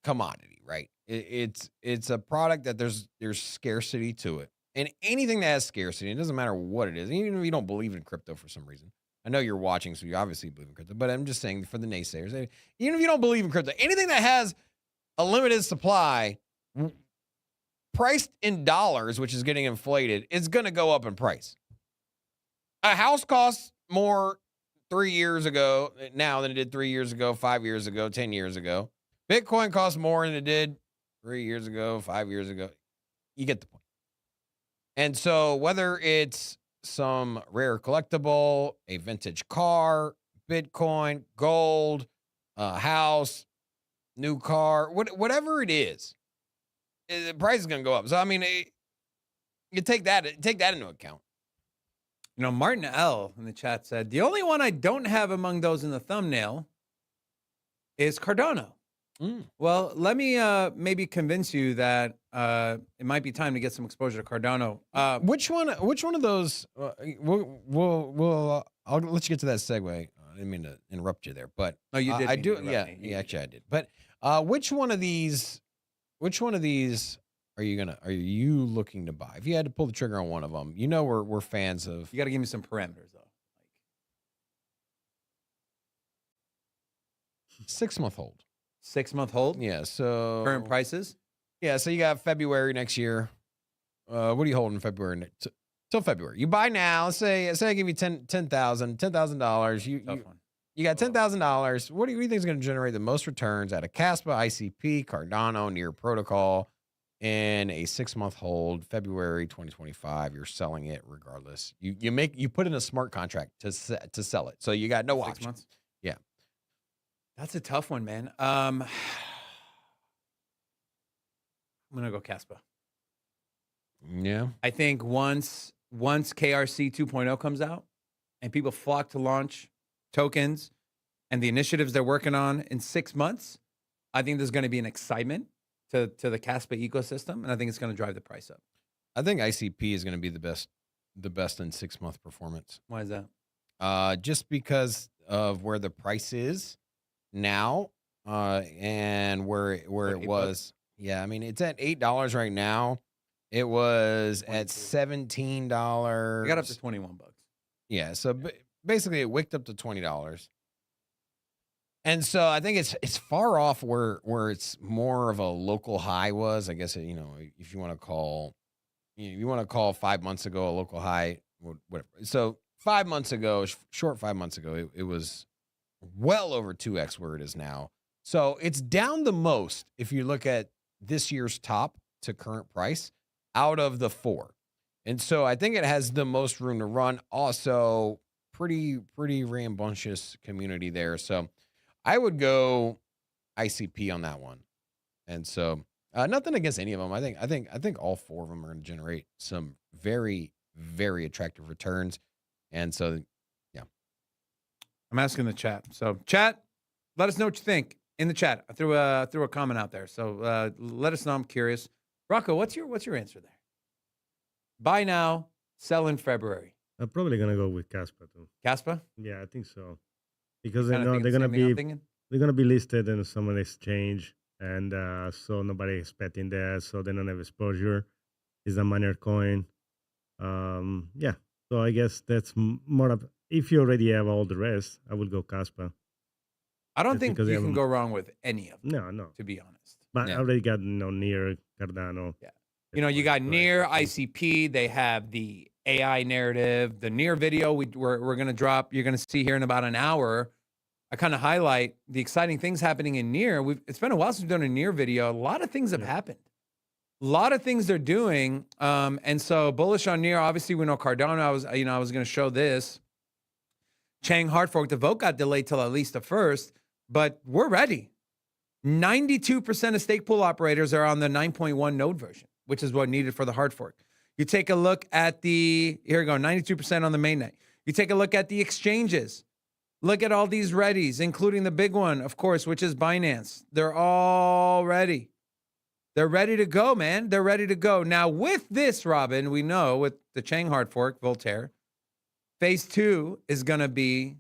commodity, right? It's a product that there's scarcity to it, and anything that has scarcity, it doesn't matter what it is, even if you don't believe in crypto for some reason. I know you're watching, so you obviously believe in crypto, but I'm just saying for the naysayers, even if you don't believe in crypto, anything that has a limited supply, priced in dollars, which is getting inflated, is going to go up in price. A house costs more 3 years ago now than it did 3 years ago, 5 years ago, 10 years ago. Bitcoin costs more than it did 3 years ago, 5 years ago. You get the point. And so whether it's some rare collectible, a vintage car, Bitcoin, gold, a house, new car, whatever it is, the price is going to go up. So, I mean, you take that into account. You know, Martin L. in the chat said, the only one I don't have among those in the thumbnail is Cardano. Well, let me maybe convince you that it might be time to get some exposure to Cardano. Which one of those? I'll let you get to that segue. I didn't mean to interrupt you there, but No, you did. I do. Yeah, actually, I did. But which one of these are you looking to buy? If you had to pull the trigger on one of them, you know we're fans of. You got to give me some parameters though. 6 month hold. 6 month hold. Yeah. So Current prices. Yeah. So you got February next year. What are you holding in February? Till February. You buy now. Let's say I give you $10,000. You got $10,000. What do you think is going to generate the most returns out of Caspa, ICP, Cardano, Near Protocol in a 6 month hold? February 2025. You're selling it regardless. You put in a smart contract to sell it, so you got no 6 option. months. Yeah. That's a tough one, man. I'm gonna go Caspa. Yeah. I think once KRC 2.0 comes out and people flock to launch tokens and the initiatives they're working on in 6 months, I think there's going to be an excitement to the Caspa ecosystem, and I think it's going to drive the price up. I think ICP is going to be the best in 6 month performance. Why is that? Just because of where the price is now, and where it was. Yeah, I mean it's at $8 right now. It was at $17. It got up to $21. Yeah, so basically it wicked up to $20. And so I think it's far off where it's more of a local high was. I guess if you want to call 5 months ago a local high, whatever. So 5 months ago, short 5 months ago, it was well over 2x where it is now. So it's down the most if you look at this year's top to current price out of the four. And so I think it has the most room to run. Also, pretty rambunctious community there. So I would go ICP on that one. And so nothing against any of them. I think all four of them are going to generate some very, very attractive returns. And so, yeah. I'm asking the chat. So chat, let us know what you think in the chat. I threw a comment out there. So let us know. I'm curious. Rocco, what's your answer there? Buy now, sell in February. I'm probably gonna go with Caspa too. Caspa? Yeah, I think so. Because they Kinda know thinking they're the gonna same thing I'm be thinking? they're gonna be listed in some exchange, and so nobody expecting that, so they don't have exposure. It's a minor coin. Yeah. So I guess that's more of, if you already have all the rest, I would go Caspa. I don't Just think because they you have can them. go wrong with any of them, No. to be honest. But Yeah. I already got Near, Cardano. Yeah. You got Bitcoin, Near, right? ICP. They have the AI narrative. The near video we're going to drop, you're going to see here in about an hour. I kind of highlight the exciting things happening in near. It's been a while since we've done a near video. A lot of things have happened. A lot of things they're doing. And so bullish on near. Obviously, we know Cardano. I was going to show this. Chang hard fork. The vote got delayed till at least the 1st, but we're ready. 92% of stake pool operators are on the 9.1 node version, which is what needed for the hard fork. You take a look at here we go, 92% on the mainnet. You take a look at the exchanges. Look at all these readies, including the big one, of course, which is Binance. They're all ready. They're ready to go, man. They're ready to go. Now, with this, Robin, we know with the Chang hard fork, Voltaire, phase 2 is going to be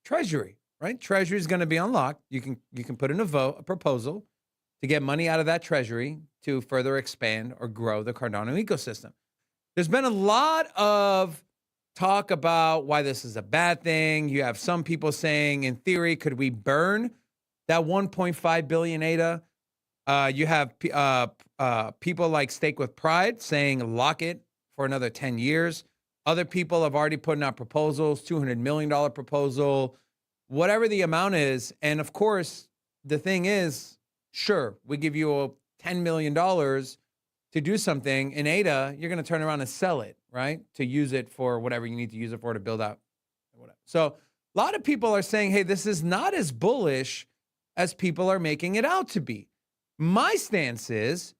Treasury, right? Treasury is going to be unlocked. You can put in a proposal to get money out of that Treasury to further expand or grow the Cardano ecosystem. There's been a lot of talk about why this is a bad thing. You have some people saying, in theory, could we burn that 1.5 billion ADA? You have people like Stake with Pride saying lock it for another 10 years. Other people have already put out proposals, $200 million proposal, whatever the amount is. And of course, the thing is, sure, we give you $10 million to do something. In ADA, you're going to turn around and sell it, right? To use it for whatever you need to use it for to build out. Whatever. So a lot of people are saying, hey, this is not as bullish as people are making it out to be. My stance is,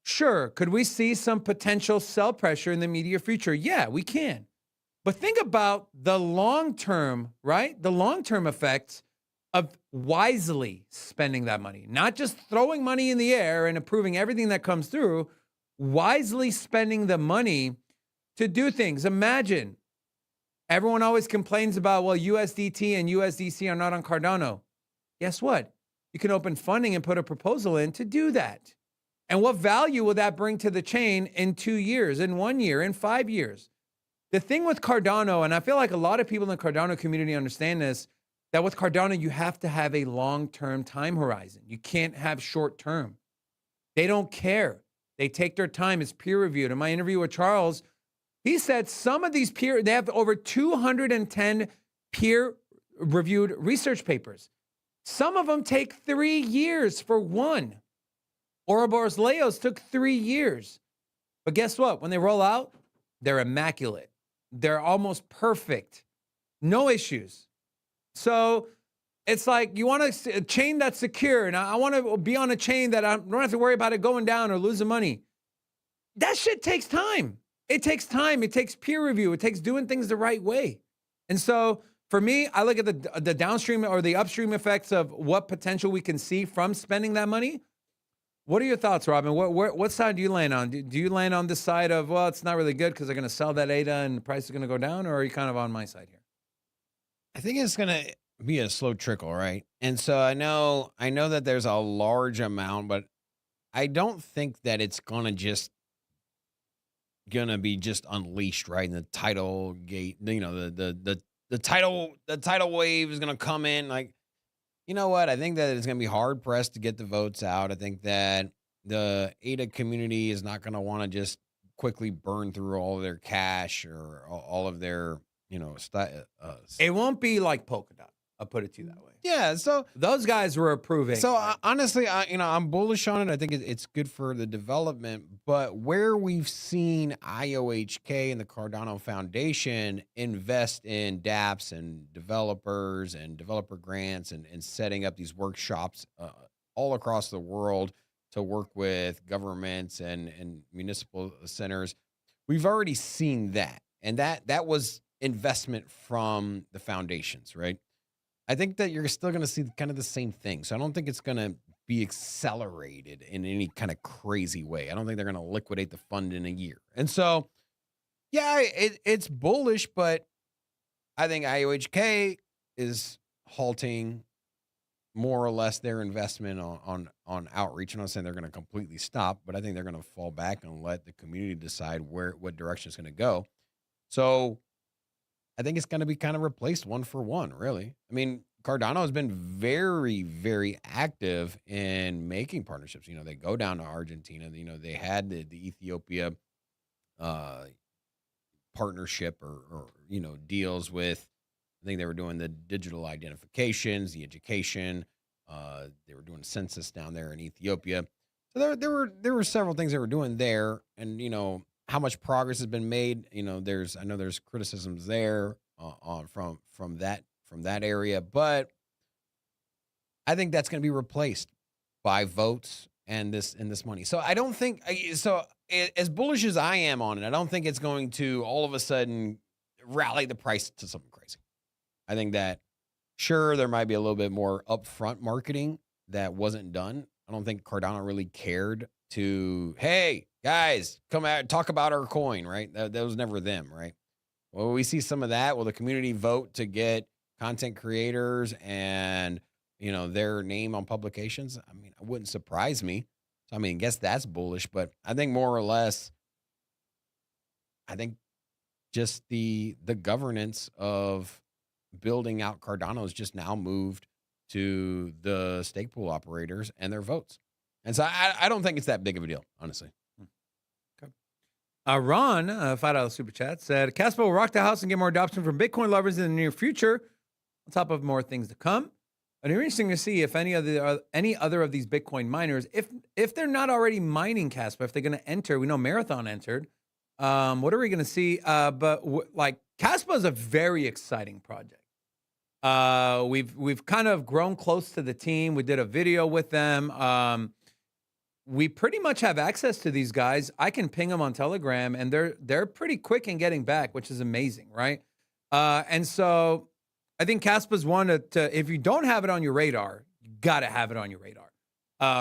sure, could we see some potential sell pressure in the immediate future? Yeah, we can. But think about the long-term, right? The long-term effects of wisely spending that money, not just throwing money in the air and approving everything that comes through, wisely spending the money to do things. Imagine, everyone always complains about, well, USDT and USDC are not on Cardano. Guess what? You can open funding and put a proposal in to do that. And what value will that bring to the chain in 2 years, in 1 year, in 5 years? The thing with Cardano, and I feel like a lot of people in the Cardano community understand this, that with Cardano, you have to have a long-term time horizon. You can't have short-term. They don't care. They take their time. It's peer-reviewed. In my interview with Charles, he said some of these they have over 210 peer-reviewed research papers. Some of them take 3 years for one. Ouroboros Leos took 3 years. But guess what? When they roll out, they're immaculate. They're almost perfect. No issues. So it's like you want a chain that's secure, and I want to be on a chain that I don't have to worry about it going down or losing money. That shit takes time. It takes time. It takes peer review. It takes doing things the right way. And so for me, I look at the downstream or the upstream effects of what potential we can see from spending that money. What are your thoughts, Robin? What side do you land on? Do you land on this side of, well, it's not really good because they're going to sell that ADA and the price is going to go down, or are you kind of on my side here? I think it's going to be a slow trickle, right? And so I know that there's a large amount, but I don't think that it's going to be just unleashed, right? In the tidal gate, the tidal wave is going to come in. Like, you know what? I think that it's going to be hard pressed to get the votes out. I think that the ADA community is not going to want to just quickly burn through all of their cash or all of their, it won't be like Polkadot. I'll put it to you that way. Yeah. So those guys were approving. So honestly, I'm bullish on it. I think it's good for the development. But where we've seen IOHK and the Cardano Foundation invest in dApps and developers and developer grants and setting up these workshops all across the world to work with governments and municipal centers, we've already seen that. And that was investment from the foundations, right? I think that you're still going to see kind of the same thing. So I don't think it's going to be accelerated in any kind of crazy way. I don't think they're going to liquidate the fund in a year. And so, yeah, it's bullish, but I think IOHK is halting more or less their investment on outreach. I'm not saying they're going to completely stop, but I think they're going to fall back and let the community decide what direction it's going to go. So I think it's going to be kind of replaced one for one, really. I mean, Cardano has been very, very active in making partnerships. They go down to Argentina. They had the Ethiopia partnership or deals with. I think they were doing the digital identifications, the education. They were doing a census down there in Ethiopia. So there were several things they were doing there, and how much progress has been made. I know there's criticisms there on from that area, but I think that's going to be replaced by votes and this money. So I don't think as bullish as I am on it, I don't think it's going to all of a sudden rally the price to something crazy. I think that sure there might be a little bit more upfront marketing that wasn't done. I don't think Cardano really cared to, hey guys, come out and talk about our coin, right? That was never them, right? Well, we see some of that. Will the community vote to get content creators and their name on publications? I mean, it wouldn't surprise me. So, I mean, I guess that's bullish, but I think more or less, I think just the governance of building out Cardano has just now moved to the stake pool operators and their votes. And so I don't think it's that big of a deal, honestly. Okay. Ron, $5 super chat, said, Casper will rock the house and get more adoption from Bitcoin lovers in the near future, on top of more things to come. And it's interesting to see if any other of these Bitcoin miners, if they're not already mining Casper, if they're going to enter. We know Marathon entered. What are we going to see? But Casper is a very exciting project. We've kind of grown close to the team. We did a video with them. We pretty much have access to these guys. I can ping them on Telegram, and they're pretty quick in getting back, which is amazing, right? And so I think Caspa's one to if you don't have it on your radar, you gotta have it on your radar.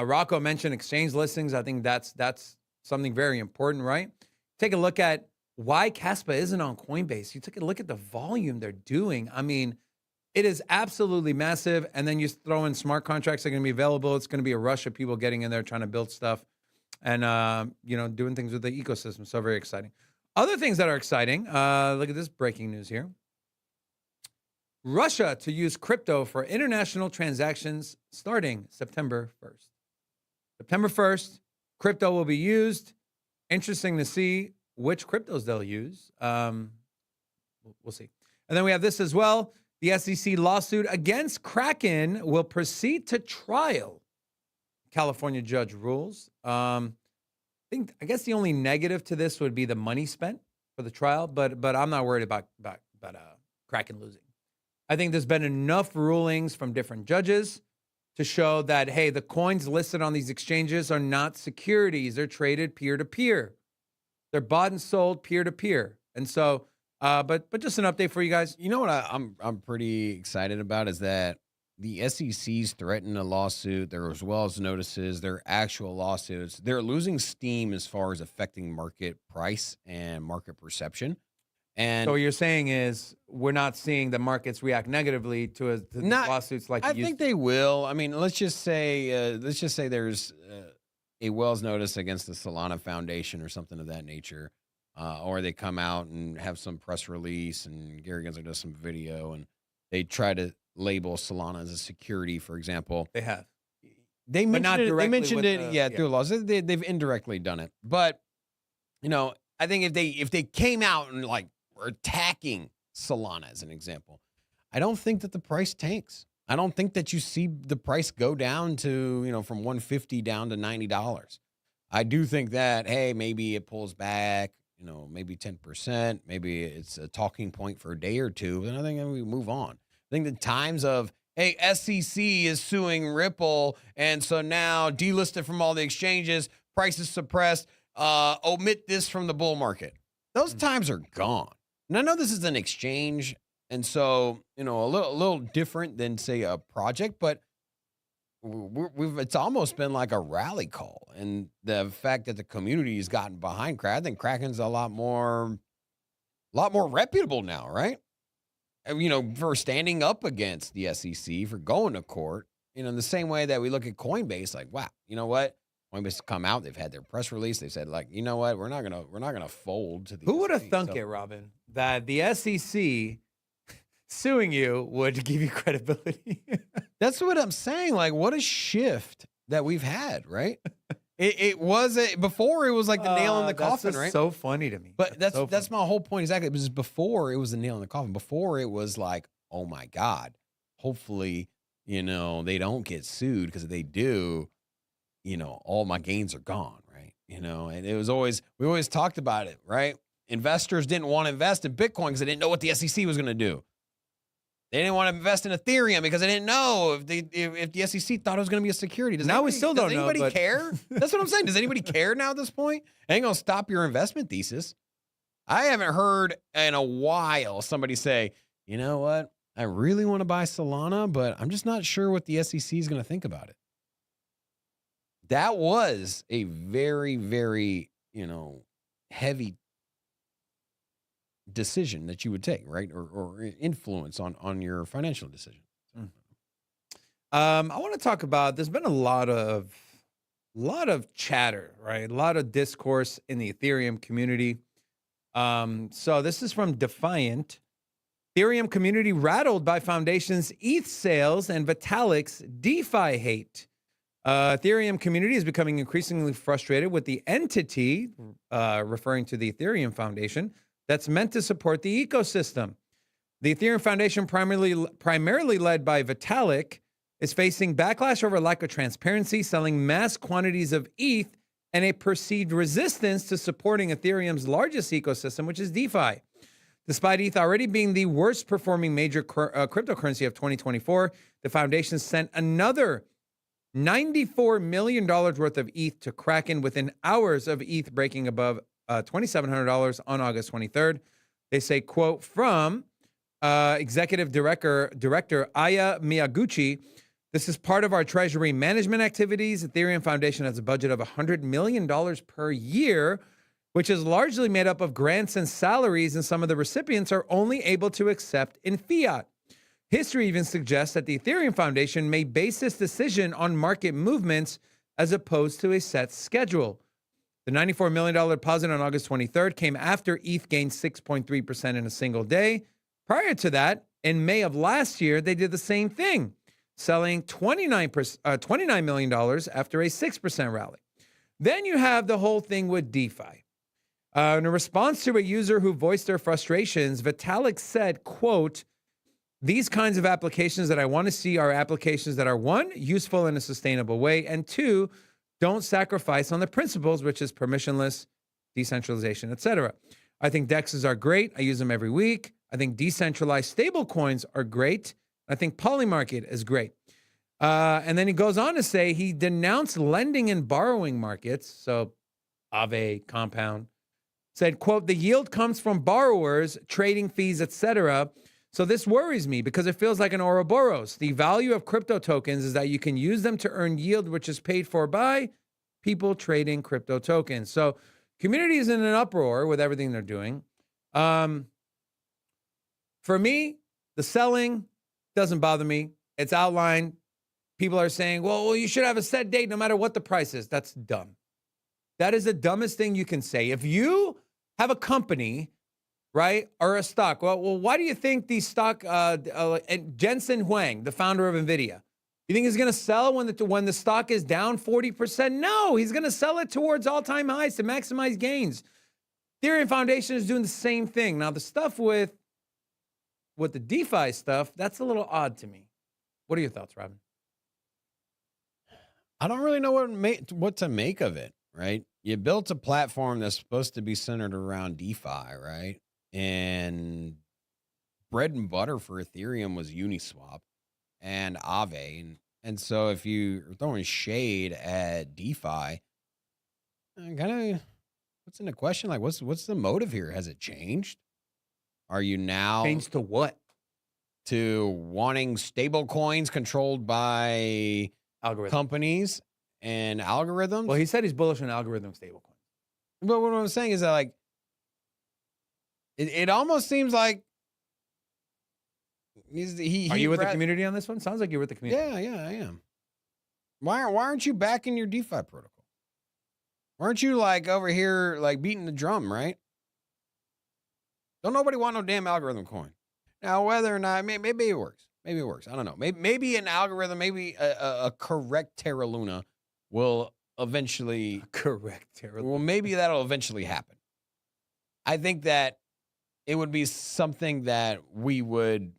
Rocco mentioned exchange listings. I think that's something very important, right? Take a look at why Caspa isn't on Coinbase. You take a look at the volume they're doing. I mean, it is absolutely massive. And then you throw in smart contracts that are going to be available. It's going to be a rush of people getting in there trying to build stuff and, doing things with the ecosystem. So very exciting. Other things that are exciting. Look at this breaking news here. Russia to use crypto for international transactions starting September 1st. September 1st, crypto will be used. Interesting to see which cryptos they'll use. We'll see. And then we have this as well. The SEC lawsuit against Kraken will proceed to trial. California judge rules. I guess the only negative to this would be the money spent for the trial, but I'm not worried about Kraken losing. I think there's been enough rulings from different judges to show that, hey, the coins listed on these exchanges are not securities. They're traded peer-to-peer. They're bought and sold peer-to-peer. And so, but just an update for you guys. You know what I'm pretty excited about is that the SEC's threatened a lawsuit. There as well as notices. They're actual lawsuits. They're losing steam as far as affecting market price and market perception. And so what you're saying is we're not seeing the markets react negatively to lawsuits like I think they will. I mean, let's just say there's a Wells notice against the Solana Foundation or something of that nature, or they come out and have some press release, and Gary Gensler does some video, and they try to label Solana as a security, for example. They have. They mentioned it through laws. They've indirectly done it, but I think if they came out and were attacking Solana as an example, I don't think that the price tanks. I don't think that you see the price go down to, from 150 down to $90. I do think that, hey, maybe it pulls back, maybe 10%, maybe it's a talking point for a day or two, and I think we move on. I think the times of, hey, SEC is suing Ripple, and so now delisted from all the exchanges, prices suppressed, omit this from the bull market. Those times are gone. And I know this is an exchange, and so, a little different than, say, a project, but it's almost been like a rally call. And the fact that the community has gotten behind Kraken, I think Kraken's a lot more reputable now, right? For standing up against the SEC, for going to court, in the same way that we look at Coinbase, like, wow, you know what? Coinbase has come out, they've had their press release, they said, you know what, we're not gonna fold to the Who would have SEC. thunk it, Robin, that the SEC suing you would give you credibility? That's what I'm saying. What a shift that we've had, right? It was before it was like the nail in the coffin, that's right? so funny to me. But that's so that's funny. my whole point exactly. It was before it was the nail in the coffin. Before it was like, oh my God, hopefully, they don't get sued, because if they do, all my gains are gone, right? And we always talked about it, right? Investors didn't want to invest in Bitcoin because they didn't know what the SEC was going to do. They didn't want to invest in Ethereum because they didn't know if the SEC thought it was going to be a security. Now we still don't does know, anybody but- care? That's what I'm saying. Does anybody care now at this point? It ain't going to stop your investment thesis. I haven't heard in a while somebody say, you know what? I really want to buy Solana, but I'm just not sure what the SEC is going to think about it. That was a very, very, heavy decision that you would take, right? Or influence on your financial decision. I want to talk about, there's been a lot of chatter, right? A lot of discourse in the Ethereum community. So this is from Defiant. Ethereum community rattled by Foundation's ETH sales and Vitalik's DeFi hate. Ethereum community is becoming increasingly frustrated with the entity, referring to the Ethereum Foundation, that's meant to support the ecosystem. The Ethereum Foundation, primarily led by Vitalik, is facing backlash over lack of transparency, selling mass quantities of ETH, and a perceived resistance to supporting Ethereum's largest ecosystem, which is DeFi. Despite ETH already being the worst performing major cryptocurrency of 2024, the foundation sent another $94 million worth of ETH to Kraken within hours of ETH breaking above $2,700 on August 23rd. They say, quote, from Executive Director Aya Miyaguchi, this is part of our treasury management activities. Ethereum Foundation has a budget of $100 million per year, which is largely made up of grants and salaries, and some of the recipients are only able to accept in fiat. History even suggests that the Ethereum Foundation may base this decision on market movements as opposed to a set schedule. The $94 million deposit on August 23rd came after ETH gained 6.3% in a single day. Prior to that, in May of last year, they did the same thing, selling $29 million after a 6% rally. Then you have the whole thing with DeFi. In a response to a user who voiced their frustrations, Vitalik said, quote, these kinds of applications that I want to see are applications that are, one, useful in a sustainable way, and two, don't sacrifice on the principles, which is permissionless, decentralization, etc. I think DEXs are great. I use them every week. I think decentralized stablecoins are great. I think Polymarket is great. And then he goes on to say he denounced lending and borrowing markets, so Aave, Compound, said, quote, the yield comes from borrowers, trading fees, etc. So this worries me because it feels like an Ouroboros. The value of crypto tokens is that you can use them to earn yield, which is paid for by people trading crypto tokens. So community is in an uproar with everything they're doing. For me, the selling doesn't bother me. It's outlined. People are saying, well, you should have a set date no matter what the price is. That's dumb. That is the dumbest thing you can say. If you have a company, right, or a stock, well, why do you think the stock, Jensen Huang, the founder of NVIDIA, you think he's going to sell when the stock is down 40%? No, he's going to sell it towards all-time highs to maximize gains. Ethereum Foundation is doing the same thing. Now, the stuff with the DeFi stuff, that's a little odd to me. What are your thoughts, Robin? I don't really know what to make of it, right? You built a platform that's supposed to be centered around DeFi, right? And bread and butter for Ethereum was Uniswap and Aave. And so if you're throwing shade at DeFi, kind of what's in the question? Like, what's the motive here? Has it changed? Are you now Changed to what? To wanting stable coins controlled by Algorithm. companies and algorithms? Well, he said he's bullish on algorithm stablecoin. But what I'm saying is that, like, it almost seems like Are you with the community on this one? Sounds like you're with the community. Yeah, I am. Why aren't you backing your DeFi protocol? Why aren't you like over here like beating the drum, right? Don't nobody want no damn algorithm coin. Now, whether or not maybe it works. I don't know. Maybe an algorithm, maybe a correct Terra Luna will eventually. Correct. Terrible. Well, maybe that'll eventually happen. I think that it would be something that we would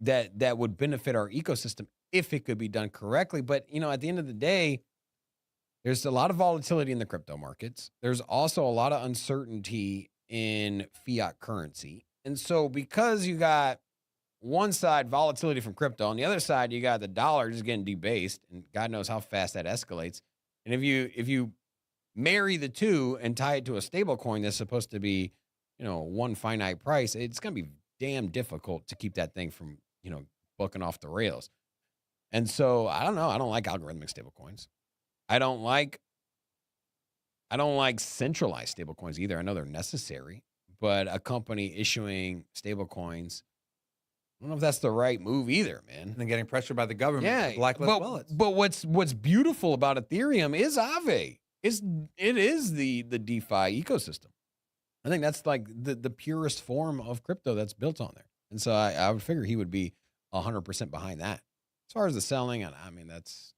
that would benefit our ecosystem if it could be done correctly. But at the end of the day, there's a lot of volatility in the crypto markets. There's also a lot of uncertainty in fiat currency. And so because you got one side volatility from crypto, on the other side you got the dollar just getting debased, and God knows how fast that escalates. And if you marry the two and tie it to a stable coin that's supposed to be, one finite price, it's going to be damn difficult to keep that thing from, booking off the rails. And so I don't know. I don't like algorithmic stable coins. I don't like centralized stable coins either. I know they're necessary, but a company issuing stable coins, I don't know if that's the right move either, man. And then getting pressured by the government. Yeah, to blacklist wallets. But what's beautiful about Ethereum is Aave. It is the DeFi ecosystem. I think that's like the purest form of crypto that's built on there. And so I would figure he would be 100% behind that. As far as the selling, I mean, that's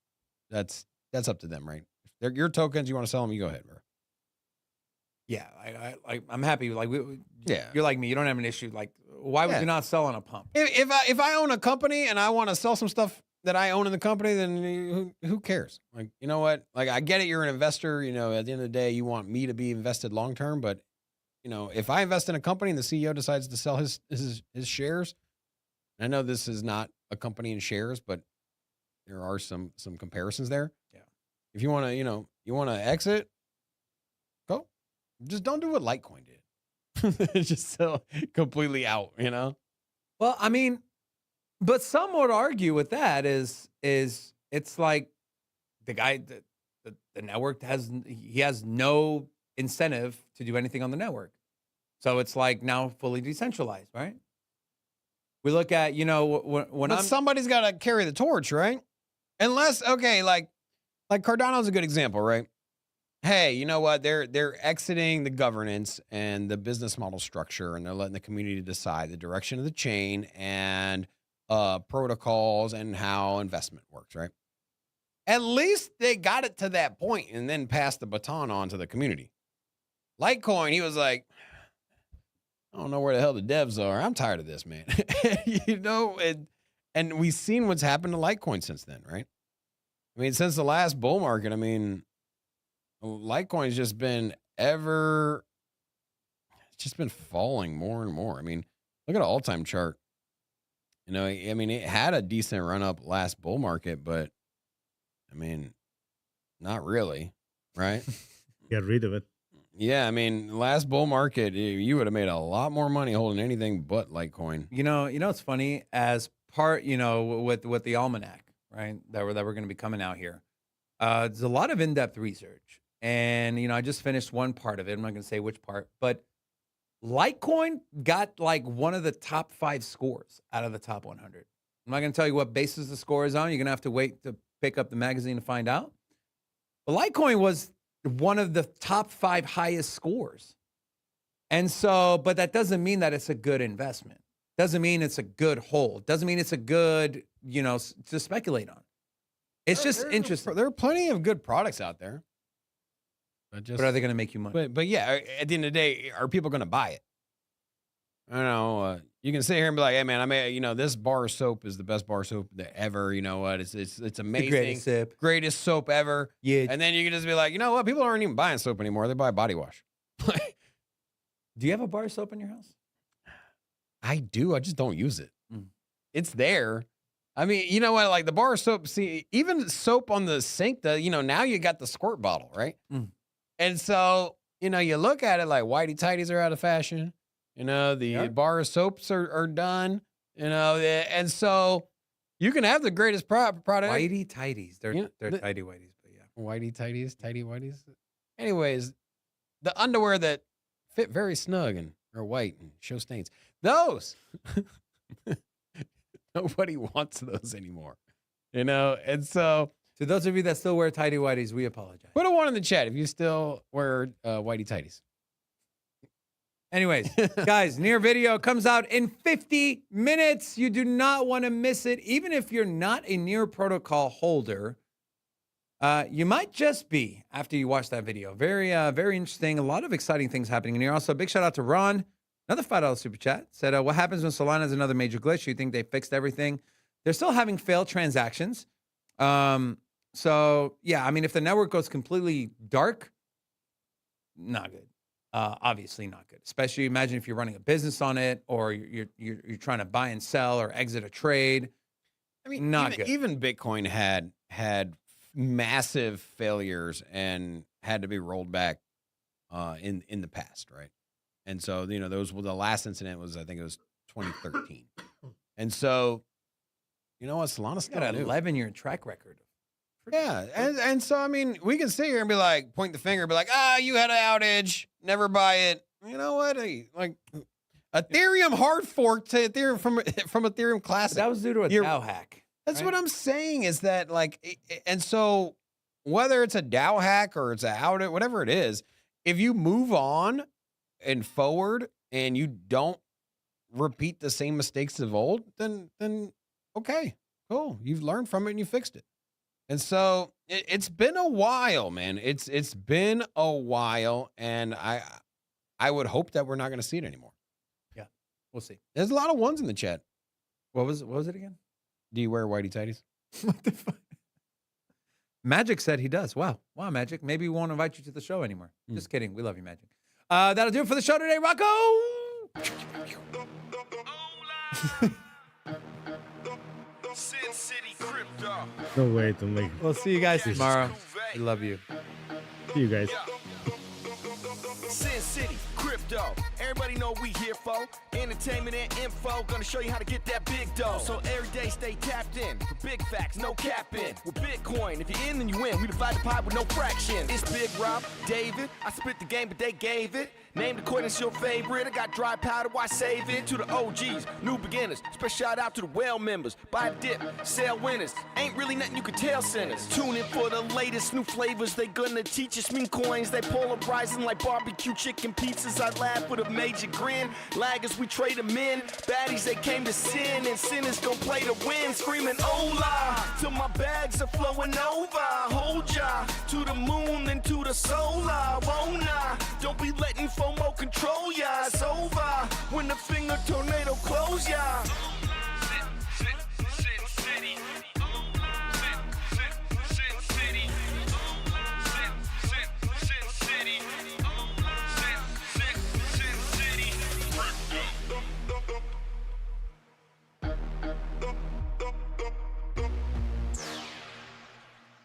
up to them, right? If they're your tokens, you want to sell them, you go ahead, bro. Yeah, I'm happy. Like Yeah. you're like me. You don't have an issue. Like, why would Yeah. you not sell on a pump? If I own a company and I want to sell some stuff that I own in the company, then who cares? Like, you know what? Like, I get it. You're an investor. At the end of the day, you want me to be invested long term. But if I invest in a company and the CEO decides to sell his shares, and I know this is not a company in shares, but there are some comparisons there. Yeah. If you want to, you want to exit, go. Just don't do what Litecoin did. Just sell completely out. Well, I mean, but some would argue with that is it's like the guy the network has no incentive to do anything on the network, so it's like now fully decentralized, right? We look at when But somebody's got to carry the torch, right? Unless like Cardano's a good example, right? Hey, you know what? They're exiting the governance and the business model structure, and they're letting the community decide the direction of the chain and protocols and how investment works, right? At least they got it to that point and then passed the baton on to the community. Litecoin, he was like, I don't know where the hell the devs are. I'm tired of this, man. And we've seen what's happened to Litecoin since then, right? I mean, since the last bull market, I mean, Litecoin's just been falling more and more. I mean, look at an all-time chart. I mean, it had a decent run up last bull market, but I mean, not really, right? Get rid of it. Yeah, I mean, last bull market, you would have made a lot more money holding anything but Litecoin. It's funny as part, with the almanac, right? That we're going to be coming out here. There's a lot of in-depth research, and I just finished one part of it. I'm not going to say which part, but Litecoin got like one of the top 5 scores out of the top 100. I'm not going to tell you what basis the score is on. You're going to have to wait to pick up the magazine to find out. But Litecoin was one of the top 5 highest scores. And so, but that doesn't mean that it's a good investment. Doesn't mean it's a good hold. Doesn't mean it's a good, to speculate on. It's just interesting. There are plenty of good products out there. But are they going to make you money? But yeah, at the end of the day, are people going to buy it? I don't know. You can sit here and be like, "Hey, man, this bar of soap is the best bar of soap that ever. You know what? It's amazing, greatest soap ever." Yeah. And then you can just be like, "You know what? People aren't even buying soap anymore. They buy body wash." Do you have a bar of soap in your house? I do. I just don't use it. Mm. It's there. I mean, you know what? Like the bar of soap. See, even soap on the sink. Now you got the squirt bottle, right? Mm. And so you look at it like whitey tighties are out of fashion. The bar of soaps are done. And so you can have the greatest product. Whitey tighties. They're tighty whities, but yeah. Whitey tighties, tighty whities. Anyways, the underwear that fit very snug and are white and show stains. Those. Nobody wants those anymore. And so to those of you that still wear tighty whities, we apologize. Put a 1 in the chat if you still wear whitey tighties. Anyways, guys, Near Video comes out in 50 minutes. You do not want to miss it. Even if you're not a Near protocol holder, You might just be after you watch that video. Very, very interesting. A lot of exciting things happening in here. Also, a big shout out to Ron. Another $5 super chat said, what happens when Solana has another major glitch? You think they fixed everything? They're still having failed transactions. So yeah, I mean, if the network goes completely dark, not good. Obviously not good. Especially imagine if you're running a business on it, or you're trying to buy and sell or exit a trade. I mean, not good. Even Bitcoin had massive failures and had to be rolled back in the past, right? And so, those were the last incident was, I think it was 2013. And so, you know what, Solana's got an 11-year track record. Yeah, and so I mean, we can sit here and be like, point the finger, and be like, you had an outage, never buy it. You know what? Like Ethereum hard fork to Ethereum from Ethereum Classic. That was due to a DAO hack. That's what I'm saying is that and so whether it's a DAO hack or it's an outage, whatever it is, if you move on and forward and you don't repeat the same mistakes of old, then okay, cool, you've learned from it and you fixed it. And so it's been a while, man. It's been a while, and I would hope that we're not going to see it anymore. Yeah, we'll see. There's a lot of ones in the chat. What was it again? Do you wear whitey tighties? What the fuck? Magic said he does. Wow, Magic. Maybe we won't invite you to the show anymore. Just kidding. We love you, Magic. That'll do it for the show today, Rocco. Sin City Crypto. No way to make. We'll see you guys tomorrow. We love you. See you guys. Sin City Crypto. Everybody know we here for entertainment and info. Gonna show you how to get that big dough. So every day stay tapped in for big facts, no capping. With Bitcoin, if you're in, then you win. We divide the pie with no fraction. It's Big Rob, David. I split the game, but they gave it. Named according to your favorite. I got dry powder, why save it? To the OGs, new beginners. Special shout out to the well members. Buy the dip, sell winners. Ain't really nothing you can tell sinners. Tune in for the latest new flavors. They gonna teach us mean coins. They polarizing like barbecue chicken pizzas. I laugh with a major grin. Laggers, we trade them in. Baddies, they came to sin. And sinners gon' play to win. Screaming, hola, till my bags are flowing over. Hold ya to the moon, then to the solar. Won't I? Don't be letting FOMO control ya. It's over when the finger tornado close ya.